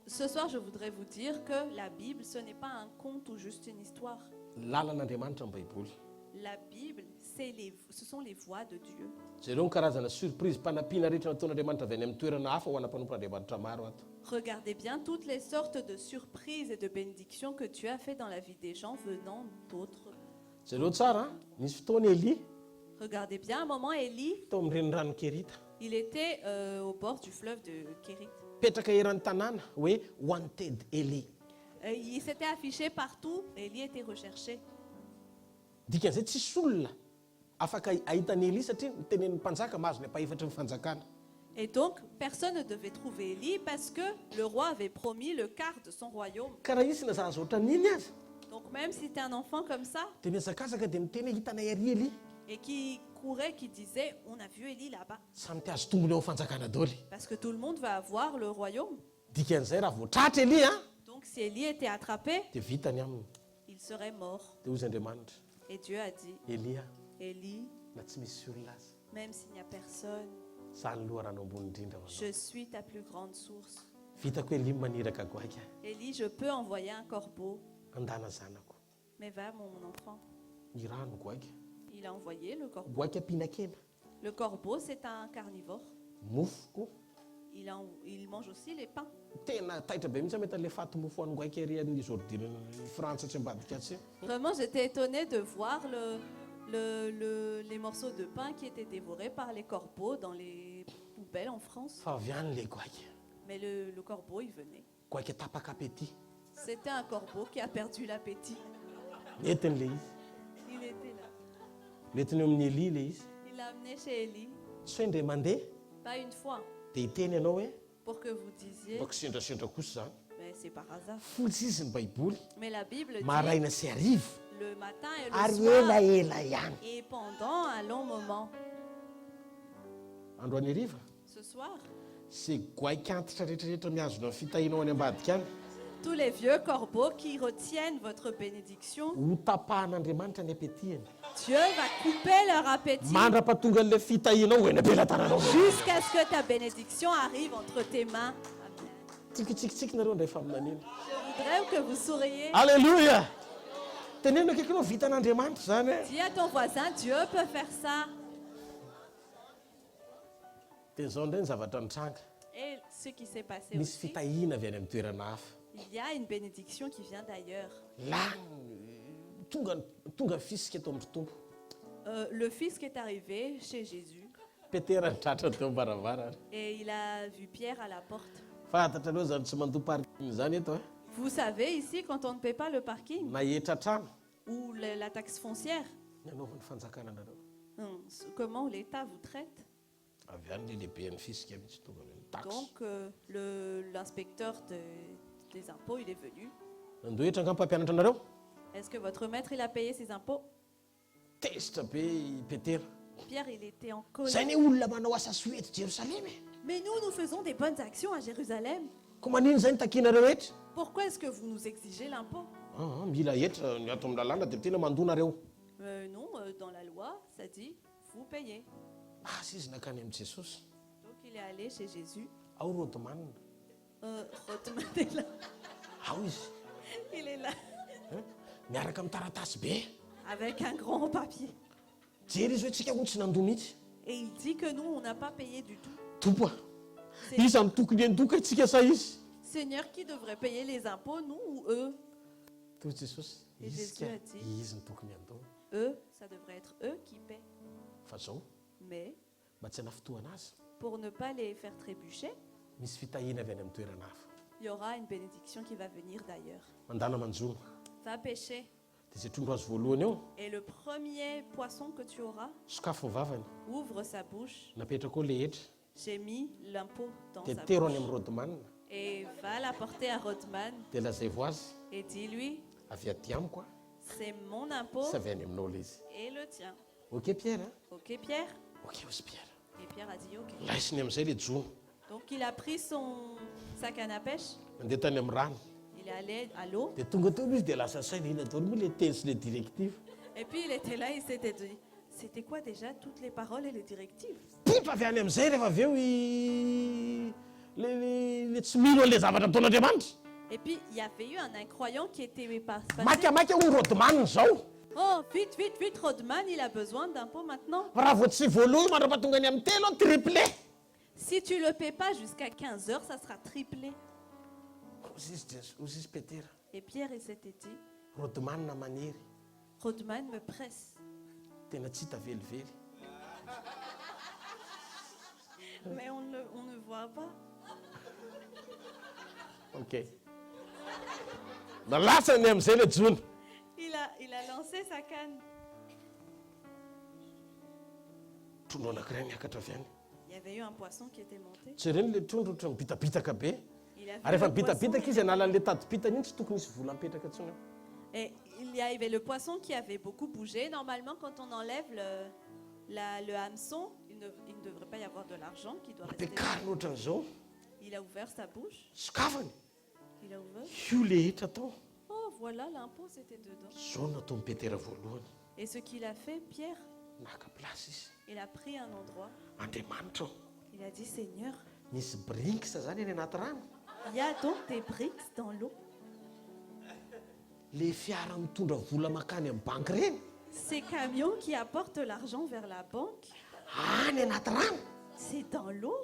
Ce soir, je voudrais vous dire que la Bible, ce n'est pas un conte ou juste une histoire. Lalan'Andriamanitra ny Baiboly. La Bible, ce sont les voies de Dieu. Zareo ny karazana surprise mpanampiana rehetra nataon'Andriamanitra avy any amin'ny toerana hafa ho anam-panompon'Andriamanitra maro ato. Regardez bien toutes les sortes de surprises et de bénédictions que Dieu a fait dans la vie des gens venant d'autres. Zareo tsara nisy fotoana Eli Regardez bien, à un moment, Élie, tao amin'ny renirano Kerita. il était au bord du fleuve de Kérit. Petraka eran'ny tanàna hoe wanted Eli. Il s'était affiché partout, Élie était recherché. Dikan'izay tsisy olona afaka ahitany Eli satria ny tenen'ny mpanjaka mahazo ny ampahefatry ny fanjakana. Et donc, personne ne devait trouver Élie parce que le roi avait promis le quart de son royaume. Karaha izy na zahazo ohatran'ny iny aza Donc même si c'était un enfant comme ça, dia miazakazaka dia miteny hoe hitanay ary Eli. et qui courait, qui disait, on a vu Élie là-bas. Samy tiazo tombony eo fanjakana daoly. Parce que tout le monde va avoir le royaume. Dikan'izay raha voatratra Eli Donc si Élie était attrapé, dia vitany aminy. il serait mort. Dia hozy Andriamanitra, Et Dieu a dit, Elia Élie, na tsy misy olona aza même s'il n'y a personne, zany loharano ambony indrindra ho anao. je suis ta plus grande source. Vitako Eli maniraka goaika Élie, je peux envoyer un corbeau, andana zanako. mais va mon enfant. Ny rano goaika. Il a envoyé le corbeau. Goaika mpihinan-kena. Le corbeau, c'est un carnivore. Mofo koa. Il mange aussi les pains. Tena taitra be mihitsy mety le faty mofo any goaika ery izy ordinany Frantsa tsy ambadika tsy. Vraiment, j'étais étonnée de voir les morceaux de pain qui étaient dévorés par les corbeaux dans les poubelles en France. Fa avy any le goaika. Mais le corbeau, il venait. Goaika tapaka appétit. C'était un corbeau qui a perdu l'appétit. Netiny le izy. Il était là. Letiny amin'ny Eli le izy. Il l'a amené chez Élie, Tsy hoe indray mandeha pas une fois, dia hiteny ianao hoe pour que vous disiez, baka sendrasendra kosa zany. mais c'est par hasard. Fotsy izy ny baiboly. Mais la Bible dit, Maraina sy hariva le matin et le ary soir, elaela ihany. et pendant un long moment. Androany hariva Ce soir, sy goaikantitra rehetrarehetra miazona amin'ny fitahinao any ambadika any tous les vieux corbeaux qui retiennent votre bénédiction, ho tapahan'Andriamanitra ny apetihany. Dieu va couper leur appétit Mandrapatonga an'ilay fitahinao ho eny am-pelantananao. jusqu'à ce que ta bénédiction arrive entre tes mains. Amen. Tsikitsikitsiky nareo ndray faminanina. Je voudrais que vous souriez. Alléluia. Teneno akaikinao vitan'Andriamanitra zany e. Dis à ton voisin, Dieu peut faire ça. Dia zao indray ny zavatra nitranga. Et ce qui s'est passé Misy aussi, fitahina avy any amin'ny toerana hafa. il y a une bénédiction qui vient d'ailleurs. Tonga fisika eto amin'ny tompo. Le fils qui est arrivé chez Jésus Petera nitratra teo am-baravarana. et il a vu Pierre à la porte. Fantatra anao zany tsy mandoa parking zany eto e. Vous savez, ici, quand on ne paie pas le parking Nahetra trano. ou la taxe foncière, Ny anaovan'ny fanjakana anareo. comment l'État vous traite. Avy any le lehiben'ny fisika mihitsy tonga amin'ny taxe. Donc, l'inspecteur des impôts, il est venu. Nandoetra nga mpampianatra anareo? Est-ce que votre maître, il a payé ses impôts? Tezitra be i Petera. Pierre, il était en Zay colère. ny olona manao asa soety Jérusalem e. Mais nous faisons des bonnes actions à Jérusalem. Ko manino zay ny takianareo rehetra? Pourquoi est-ce que vous nous exigez l'impôt? Mila hetra ny ato amin'ny lalàna dia tena mandoa nareo. Non, dans la loi, ça dit, vous payez. Asa izy nakany amin'ny Jesosy. Donc, il est allé chez Jésus. Ao rodomanina. Rothman est là. Ao izy. Il est là, Miaraka amin'ny taratasy be. avec un grand papier. Jery izy hoe tsika ho tsy nandoa mihitsy. Et il dit que nous, on n'a pas payé du tout. Tompo izy amin'ny tokony andoka itsika sa izy. Seigneur, qui devrait payer les impôts, nous ou eux? Toy Jesosy. Et Izy Jésus ka a dit, izy ny tokony andoa. eux, ça devrait être eux qui paient. Fa zao Mais mba tsy hanafotoana azy. pour ne pas les faire trébucher, Misy fitahina avy any amin'ny toerana hafa. il y aura une bénédiction qui va venir d'ailleurs. Mandana manjoma. Va pêcher. Dia izay trondro azo voalohany eo Et le premier poisson que tu auras, sokafo ny vavany. ouvre sa bouche. Napetraka ao le hetra. J'ai mis l'impôt dans Dia sa tero any bouche. amin'ny rodomanina. Et va l'apporter à Rodman Dia lazay vo azy. et dis-lui, Avy aty amiko a. c'est mon impôt Sy avy any aminao le izy. et le tien. Ok Pierre? Ok Pierre? Ok ozy Pierre. Et Pierre a dit ok. Laisiny amin'izay le jona. Donc il a pris son sac à pêche, Mandeha tany amin'ny rano. il est allé à l'eau Dia tonga teo izy dia lasa saina ina daholo moa le teny sy le directive. et puis il était là, il s'était dit, c'était quoi déjà toutes les paroles et les directives? Pipa avy any amin'izay rehefa avy eo le tsy mino an'le zavatra ataon'Andriamanitra. Et puis il y avait eu un incroyant qui était passé. Maika ho ny rodomanina zao. Oh, vite, vite, vite, Rodman, il a besoin d'impôts maintenant. Raha vo tsy voalohy mandrapatonga any amin'ny telo triplé. Si tu le paies pas jusqu'à 15 heures, ça sera triplé. Ozy izy Petera. Et Pierre, il s'était dit, Rodomanina maniry. Rodman me presse. Tena tsy hita velively. Mais on ne voit pas. Ok. Nalasany amin'izay le jona. Il a lancé sa canne. Trondro anankiray niakatra avy any. Il y avait eu un poisson qui était monté. Tsy reny le trondro ohatran'ny bitabitaka be. Il a vu Ary efa le bitabitaka poisson. izy analan'le tadipitany iny tsy tokony isy vola mipetraka intsony. Et il y avait le poisson qui avait beaucoup bougé. Normalement, quand on enlève le hameçon, il ne devrait pas y avoir de l'argent qui doit rester. Ampiakariny ohatran'izao. Il a ouvert sa bouche. Sokafany. Il a ouvert. Io le hetra atao. Oh, voilà, l'impôt, c'était dedans. Zao natao ny Petera voalohany. Et ce qu'il a fait, Pierre, Naka place izy. il a pris un endroit. Andriamanitra ao. Il a dit, Seigneur, Nisy brinksa zany eny anaty rano. il y a donc des briques dans l'eau. Le fiara mitondra vola makany amin'ny banky reny. Ces camions qui apportent l'argent vers la banque, Any anaty rano. c'est dans l'eau.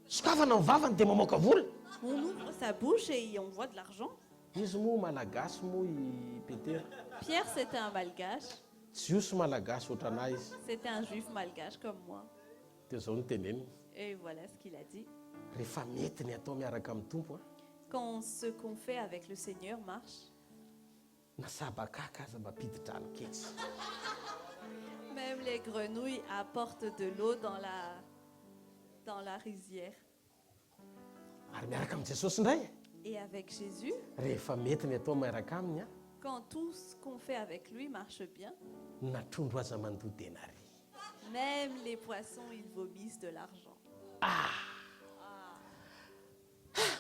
Sokafana ny vavany dia mamoaka vola. On ouvre sa bouche et on voit de l'argent. Izy moa malagasy moa i Petera. Pierre, c'était un malgache. Tsy io sy malagasy ohatranahy izy. C'était un juif malgache comme moi. Dia zao no teneniny. Et voilà ce qu'il a dit. Rehefa mety ny atao miaraka amin'ny tompo a. Quand ce qu'on fait avec le Seigneur marche, Nasabakaka aza mba ampididrano ketsy. Même les grenouilles apportent de l'eau dans la rizière. Ary miaraka amin'ny Jesosy indray Et avec Jésus, rehefa mety ny atao miaraka aminy a quand tout ce qu'on fait avec lui marche bien, natrondro aza mandodenary. même les poissons, ils vomissent de l'argent.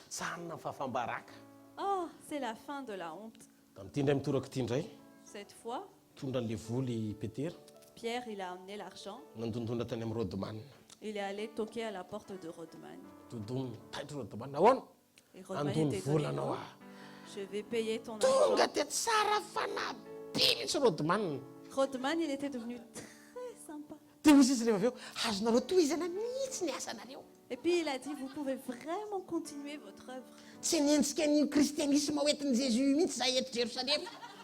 Tsanina ny fahafambaraka. Oh, c'est la fin de la honte. Ity indray mitorako ity indray Cette fois, tondra an'le voly Petera Pierre, il a amené l'argent. nandondona tany amin'ny Rodman. Il est allé toquer à la porte de Rodman. Dodony taitry Rodman ahoana Et Rodman andony était donné, volanao a je vais payer ton tonga argent. te tsara fanabe mihitsy Rodman. Rodman, il était devenu très sympa. Dia hozy izy rehefa avy eo azonareo tohizana mihitsy ny asanareo. Et puis il a dit, vous pouvez vraiment continuer votre œuvre. Tsy nientsika ny kristianisme hoentin'i Jésus mihitsy za eto Jérusalem.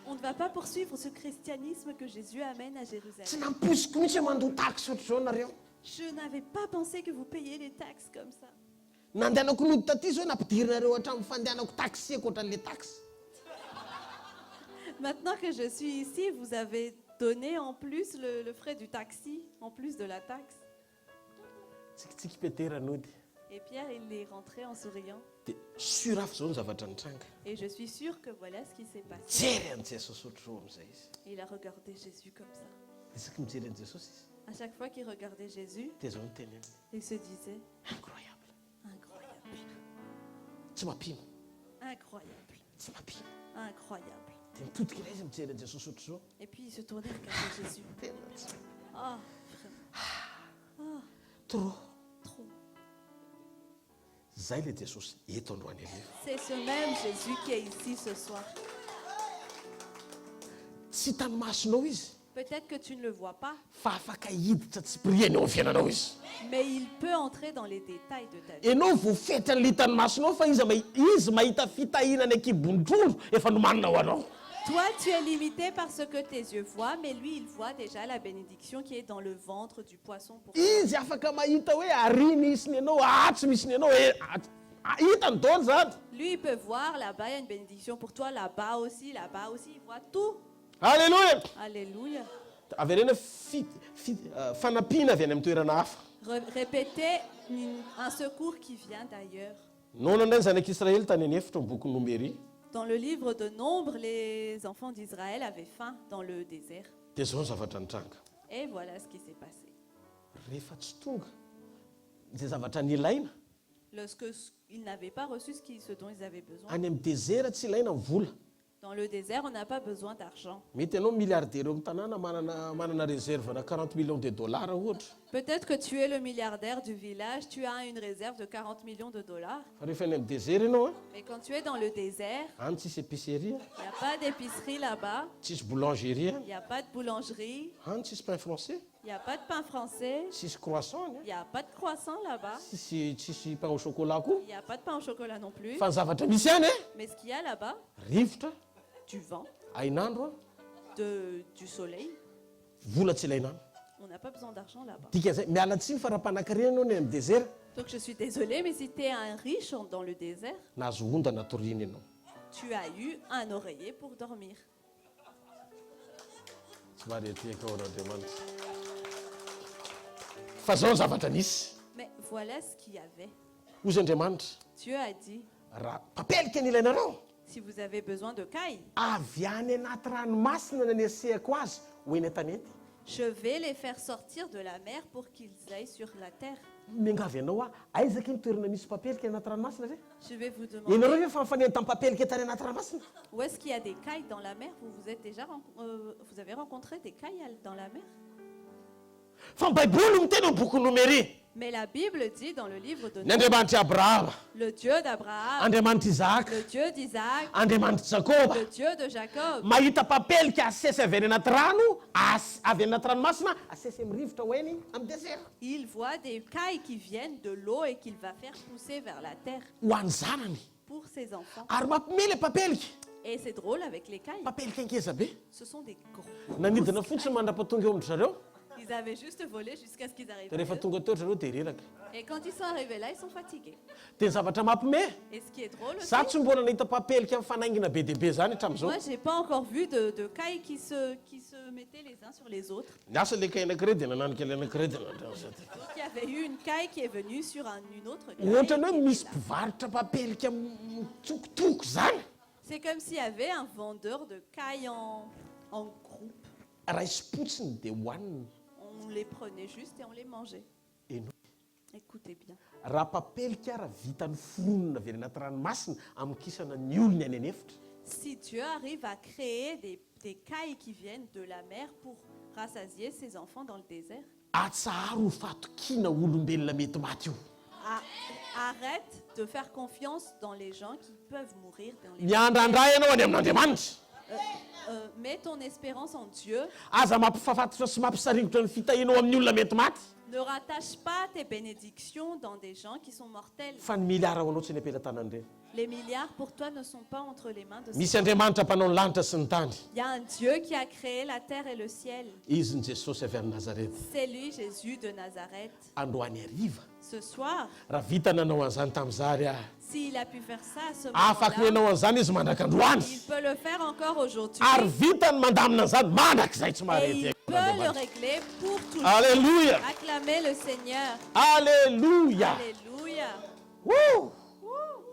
On ne va pas poursuivre ce christianisme que Jésus amène à Jérusalem. Tsy namposiko mihitsy hoe mandoa taxe ohatr'izao nareo. Je n'avais pas pensé que vous payiez les taxes comme ça. Nandehanako nody taty zao nampidirinareo hatramin'ny fandehanako taxeko ohatran'le taxe. Maintenant que je suis ici, vous avez donné en plus le frais du taxi, en plus de la taxe. Tsikitsiky Petera nody. Et Pierre, il est rentré en souriant. Dia surafo zao ny zavatra nitranga. Et je suis sûre que voilà ce qui s'est passé. Jery an'i Jesosy ohatr'izao amin'izay izy. Il a regardé Jésus comme ça. Isaky mijery an'i Jesosy izy. À chaque fois qu'il regardait Jésus, Dia zao ny teneny. il se disait, Incroyable. incroyable, Tsy mampino. incroyable, Tsy mampino. incroyable. Dia mitodika ilay izy mijery an'i Jesosy ohatr'izao. Et puis il se tournait vers Jésus. Tena tsy. Oh, vraiment. Oh, Trop. trop. Zay le Jesosy eto androany ariva. C'est ce même Jésus qui est ici ce soir. Tsy hitany masonao izy Peut-être que tu ne le vois pas, fa afaka hiditra tsy prieny eo amin'ny fiainanao izy. mais il peut entrer dans les détails de ta vie. Ianao voafetra ny litany masonao fa izy mahita fitahinany akibondrondro efa nomanina ho anao. Toi, tu es limité par ce que tes yeux voient, mais lui, il voit déjà la bénédiction qui est dans le ventre du poisson pour toi. Izy afaka mahita hoe ary misy ny anao atsy misy ny anao hitany daholo zany. Lui, il peut voir là-bas, il y a une bénédiction pour toi, là-bas aussi, il voit tout. Alleluia. Alléluia. Avy reny fanampiana avy any amin'ny toerana hafa. Répétez un secours qui vient d'ailleurs. Nona indray ny zanak'Israely tany any efitra ny boky Nomery. Dans le livre de Nombre, les enfants d'Israël avaient faim dans le désert. Dia zao ny zavatra nitranga. Et voilà ce qui s'est passé. Rehefa tsy tonga izay zavatra nilaina Lorsqu'ils n'avaient pas reçu ce dont ils avaient besoin. any amin'ny dezera tsy ilaina ny vola. Dans le désert, on n'a pas besoin d'argent. Mety ianao milliardaire eo amin'ny tanàna manana réserve na 40 millions de dollars ohatra. Peut-être que tu es le milliardaire du village, tu as une réserve de 40 millions de dollars. Fa rehefa any amin'ny dezera ianao Mais quand tu es dans le désert, any tsisy épicerie, il n'y a pas d'épicerie là-bas, tsisy boulangerie, il n'y a pas de boulangerie, any tsisy pain français, il n'y a pas de pain français, tsisy croissant any, il n'y a pas de croissant là-bas, tsisy pain au chocolat koa. il n'y a pas de pain au chocolat non plus. Fa ny zavatra misy any Mais ce qu'il y a là-bas, rivotra, du vent, hainandro, du soleil, vola tsy ilainano. on n'a pas besoin d'argent là-bas. Dikan'izay miala tsiny fa raha mpanankarena ianao ny amin'ny dezera Donc je suis désolée, mais si tu es un riche dans le désert, nahazo ondana toriny ianao. tu as eu un oreiller pour dormir. Tsy maretika ao n'Andriamanitra. Fa zao ny zavatra nisy. Mais voilà ce qu'il y avait. Hozy Andriamanitra, Dieu a dit, raha papelika ny ilainareo, si vous avez besoin de cailles, avy any anaty ranomasina ny asehako azy ho eny an-tanety. je vais les faire sortir de la mer pour qu'ils aillent sur la terre. Miangavy ianao aizaky ny toerana misy papelika anaty ranomasina ve? Je vais vous Ianareo demander, ve fa mifanena tamin'ny papelika tany anaty ranomasina? où est-ce qu'il y a des cailles dans la mer? Vous avez rencontré des cailles dans la mer? Fa ny baiboly miteny amin'ny boky Nomery. Mais la Bible dit dans le livre de Ny Andriamanitra Abrahama, le Dieu d'Abraham, Andriamanitra Isaka, le Dieu d'Isaac, Andriamanitra Jakoba, le Dieu de Jacob. mahita papelika asesy avy any anaty rano, avy anaty ranomasina, asesy amin'ny rivotra ho eny amin'ny désert. Il voit des cailles qui viennent de l'eau et qu'il va faire pousser vers la terre Ho an'ny zanany. pour ses enfants. Ary mampiomehy le papelika. Et c'est drôle avec les cailles. Papelika ngeza be. Ce sont des gros. Nanidina fotsiny mandrapatonga eo amin'ny zareo. Ils avaient juste volé jusqu'à ce qu'ils arrivent. Dia rehefa tonga teo zareo dia reraka. Et quand ils sont arrivés là, ils sont fatigués. Dia ny zavatra mampiomehy. Et ce qui est drôle aussi, Za tsy mbola nahita papelika mifanaingina be dia be zany hatramin'izao. moi, j'ai pas encore vu de cailles qui se mettaient les uns sur les autres. Niasa ilay caille anankiray dia nananika ilay anankiray dia Donc, il y avait eu une caille qui est venue sur une autre caille. ohatrany hoe qui misy était là. mpivarotra papelika mitsokotoko zany. C'est comme s'il y avait un vendeur de cailles en groupe. Raha isipotsiny dia hohanina. On les prenait juste et on les mangeait. Eno. Écoutez bien. Raha papelika raha vitan'ny fonona avy anaty ranomasina amikisana ny olony any anefitra. Si Dieu arrive à créer des cailles qui viennent de la mer pour rassasier ses enfants dans le désert, Atsaharo ny fatokiana olombelona mety maty io. arrête de faire confiance dans les gens qui peuvent mourir dans les Miandrandray ianao any amin'Andriamanitra. mets ton espérance en Dieu. Aza mampifafatotra sy mampisaringotra ny fitahianao amin'ny olona mety maty. Ne rattache pas tes bénédictions dans des gens qui sont mortels. Fa ny miliara ho anao tsy ny ampelantanany ireny. Les milliards pour toi ne sont pas entre les mains de ces Misy gens. Andriamanitra mpanao ny lanitra sy ny tany. Il y a un Dieu qui a créé la terre et le ciel. Izy ny Jesosy avy any Nazareta. C'est lui, Jésus de Nazareth. Androany hariva. Ce soir, Raha vita nanao an'izany tamin'izary ah. s'il a pu faire ça à ce Afaka moment-là, ianao an'izany izy mandraka androany. il peut le faire encore aujourd'hui. Ary vita ny mandamina an'izany mandrak'izay tsy Et marety. il peut le régler pour toujours. Alléluia. Acclamez le Seigneur. Alléluia. Alléluia. Woo!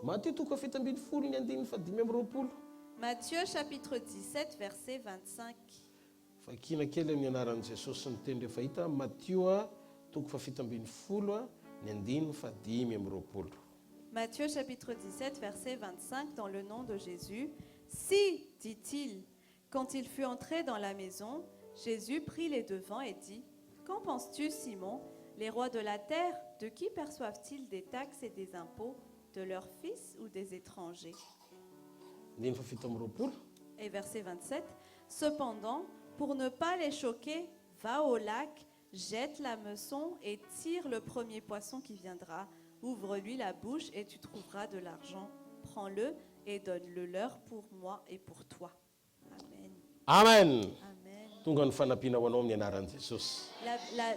Matthieu toko fito ambin'ny folo ny andininy fadimy amby roapolo. Matthieu chapitre 17, verset 25. Fakina kely amin'ny anaran'i Jesosy ny teny rehefa hita Matthieu toko fafito ambin'ny folo ny andininy fadimy amby roapolo. Matthieu chapitre 17, verset 25, dans le nom de Jésus. Si, dit-il, quand il fut entré dans la maison, Jésus prit les devants et dit, qu'en penses-tu, Simon? Les rois de la terre, de qui perçoivent-ils des taxes et des impôts? De leurs fils ou des étrangers? Andininy fafito amby roapolo. Et verset 27, cependant, pour ne pas les choquer, va au lac, jette la meçon et tire le premier poisson qui viendra. Ouvre-lui la bouche et tu trouveras de l'argent. Prends-le et donne-le leur pour moi et pour toi. Amen. Amen. Amen. Tonga ny fanampiana ho anao amin'ny anaran'i Jesosy.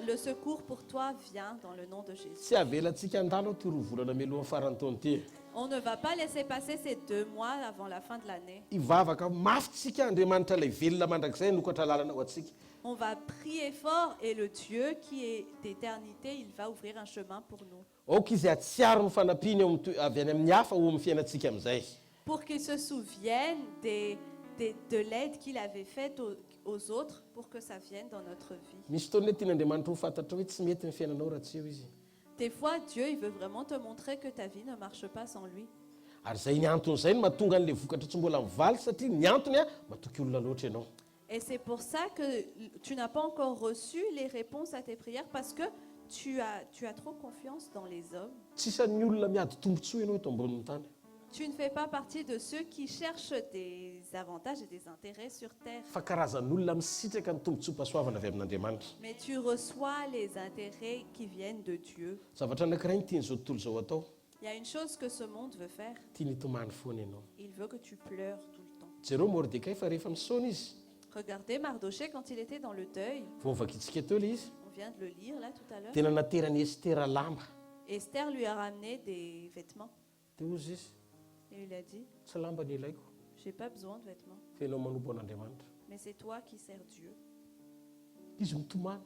Le secours pour toi vient dans le nom de Jésus. Tsy avelantsika andalo ty roa volana melohan'ny farany taona ty. On ne va pas laisser passer ces 2 mois avant la fin de l'année. Ivavaka mafy tsika Andriamanitra ilay velona mandrakizay nokatra lalana ho antsika. On va prier fort et le Dieu qui est d'éternité, il va ouvrir un chemin pour nous. Aoka izy atsiaro ny fanampiany avy any amin'ny hafa ho amin'ny fiainantsika amin'izay. Pour qu'ils se souviennent de l'aide qu'il avait faite aux autres pour que ça vienne dans notre vie. Misy fotoana hoe tian'Andriamanitra ho fantatra hoe tsy mety ny fiainanao raha tsy eo izy. Des fois, Dieu, il veut vraiment te montrer que ta vie ne marche pas sans lui. Ary zay ny antony zay no mahatonga an'ilay vokatra tsy mbola mivaly satria ny antony matoky olona loatra ianao. Et c'est pour ça que tu n'as pas encore reçu les réponses à tes prières parce que tu as trop confiance dans les hommes. Tsisan'ny olona miady tombontsoa ianao eto ambonin'ny tany. Tu ne fais pas partie de ceux qui cherchent des avantages et des intérêts sur terre. Fa karazan'olona misitraka ny tombontsoa-pahasoavana avy amin'Andriamanitra. Mais tu reçois les intérêts qui viennent de Dieu. Zavatra anankiray ny tian'izao tontolo izao atao. Il y a une chose que ce monde veut faire. Tiany hitomany foana ianao. Il veut que tu pleures tout le temps. Jereo Mordecai fa rehefa misaona izy. Regardez Mardoché quand il était dans le deuil. Vao mivakitsika teo ilay izy. On vient de le lire là tout à l'heure. Tena naterany Estera lamba. Esther lui a ramené des vêtements. Teo izy izy. Et il a dit, Tsy lamba ny ilaiko. j'ai pas besoin de vêtements. Fa ianao manompo an'Andriamanitra. Mais c'est toi qui sers Dieu. Izy mitomany.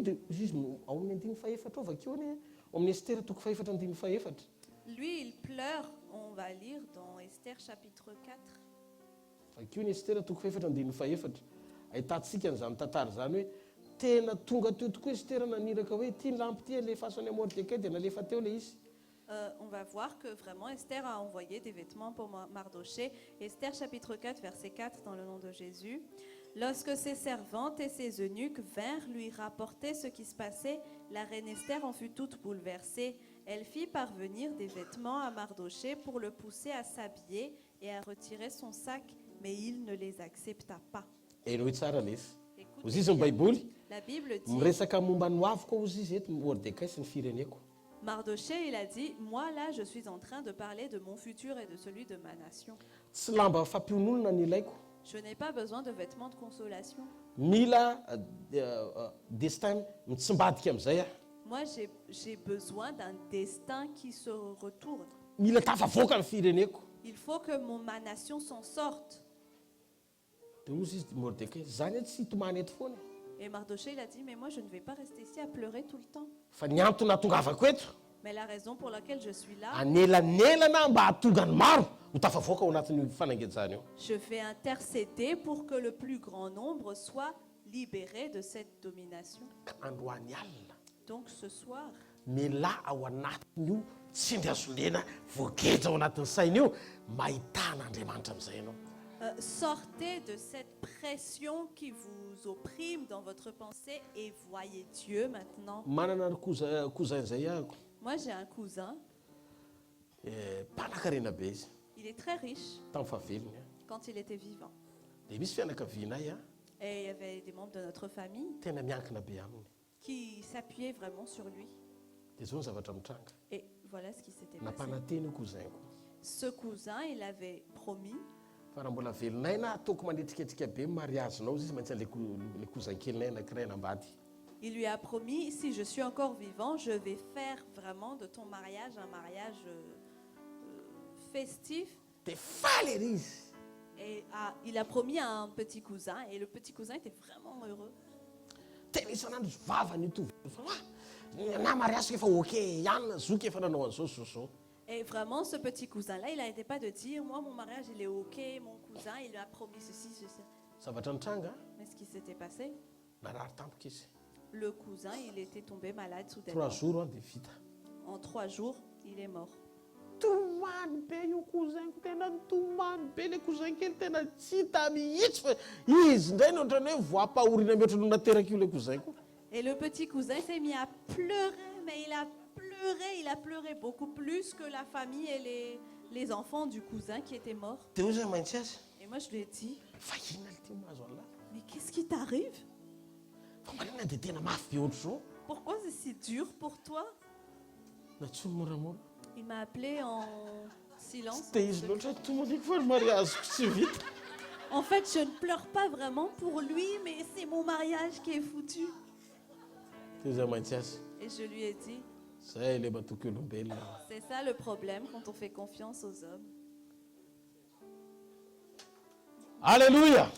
Dia izy ao amin'ny andiny faefatra ao vakeo ny ao amin'ny Estera toko faefatra andiny faefatra. Lui, il pleure. On va lire dans Esther chapitre 4. Vakeo ny Estera toko faefatra andiny faefatra. Ahitantsika an'izany tantara zany hoe tena tonga teo tokoa Estera naniraka hoe ity ny lampy ty alefaso any Mordecai dia nalefa teo ilay izy. On va voir que vraiment Esther a envoyé des vêtements pour Mardoché. Esther chapitre 4, verset 4, dans le nom de Jésus. Lorsque ses servantes et ses eunuques vinrent lui rapporter ce qui se passait, la reine Esther en fut toute bouleversée. Elle fit parvenir des vêtements à Mardoché pour le pousser à s'habiller et à retirer son sac, mais il ne les accepta pas. Hainao hoe tsara lesy. Écoutez Ozy izy ny bien. baiboly La Bible dit, miresaka momba ny hoaviko ozy izy eto Mordecai sy ny fireneko. Mardoché, il a dit, moi là, je suis en train de parler de mon futur et de celui de ma nation. Tsy lamba fampion'olona ny ilaiko. Je n'ai pas besoin de vêtements de consolation. mila destin mitsimbadika am'izay a Moi, j'ai besoin d'un destin qui se retourne. mila tafavoaka ny fireneko. Il faut que ma nation s'en sorte. Dia ozy izy Mordekay zany tsy hitomany eto foana Et Mardoché, il a dit, mais moi, je ne vais pas rester ici à pleurer tout le temps. fa ny antony natongavako eto Mais la raison pour laquelle je suis là, anelanelana mba hatonga ny maro ho tafavoaka ao anatin'ny fanangejany io. je vais intercéder pour que le plus grand nombre soit libéré de cette domination. Ka androany alina Donc ce soir, mila ao anatin'io tsy ndry azolena voagetra ao anatin'ny saina io mahitana Andriamanitra amin'izay ianao. sortez de cette pression qui vous opprime dans votre pensée et voyez Dieu maintenant. Manana ry cousin izay ahako Moi, j'ai un cousin, mpanan-karena be izy il est très riche tamin'ny fahavelony quand il était vivant. dia misy fianakavianay a Et il y avait des membres de notre famille tena miankina be aminy qui s'appuyaient vraiment sur lui. dia zao ny zavatra mitranga Et voilà ce qui s'était passé. nampananteny io cousinko Ce cousin, il avait promis, fa raha mbola velonay na ataoko mandetriketrika be mariagenao izy maintsy le cousin kelinay anankiray nambady. il lui a promis, si je suis encore vivant, je vais faire vraiment de ton mariage un mariage festif. dia faly ery izy Et il a promis à un petit cousin, et le petit cousin était vraiment heureux. tena isan'andro vavany io tovovavy fa na mariasiko efa ok ihany zoky efa nanao an'izao zao. Et vraiment, ce petit cousin-là, il n'arrêtait pas de dire, moi, mon mariage, il est ok, mon cousin, il a promis ceci, ceci. Zavatra nitranga Mais ce qui s'était passé, narary tampoka izy le cousin, il était tombé malade 3 soudainement. jours a dia vita. En 3 jours, il est mort. Tomany be io cousinko tena tomany be le cousin kely tena tsy hita mihitsy fa izy indray no ohatrany hoe voampahorina mihoatra no nateraka io le cousinko. Et le petit cousin s'est mis à pleurer, mais il a pleuré beaucoup plus que la famille et les enfants du cousin qui étaient morts. Dia hoy zay maintsy azy Et moi, je lui ai dit, fa inona le ty mahazo an'lahy mais qu'est-ce qui t'arrive? fa manina dia tena mafy be ohatry zao Pourquoi c'est si dur pour toi? na tsy moramora Il m'a appelé en silence. tsy dia izy loatra tomaniko fa ny mariaziko tsy vita. En fait, je ne pleure pas vraiment pour lui, mais c'est mon mariage qui est foutu. Dia zay maintsy azy Et je lui ai dit, zay le matoky olombelona. c'est ça le problème quand on fait confiance aux hommes. Alléluia.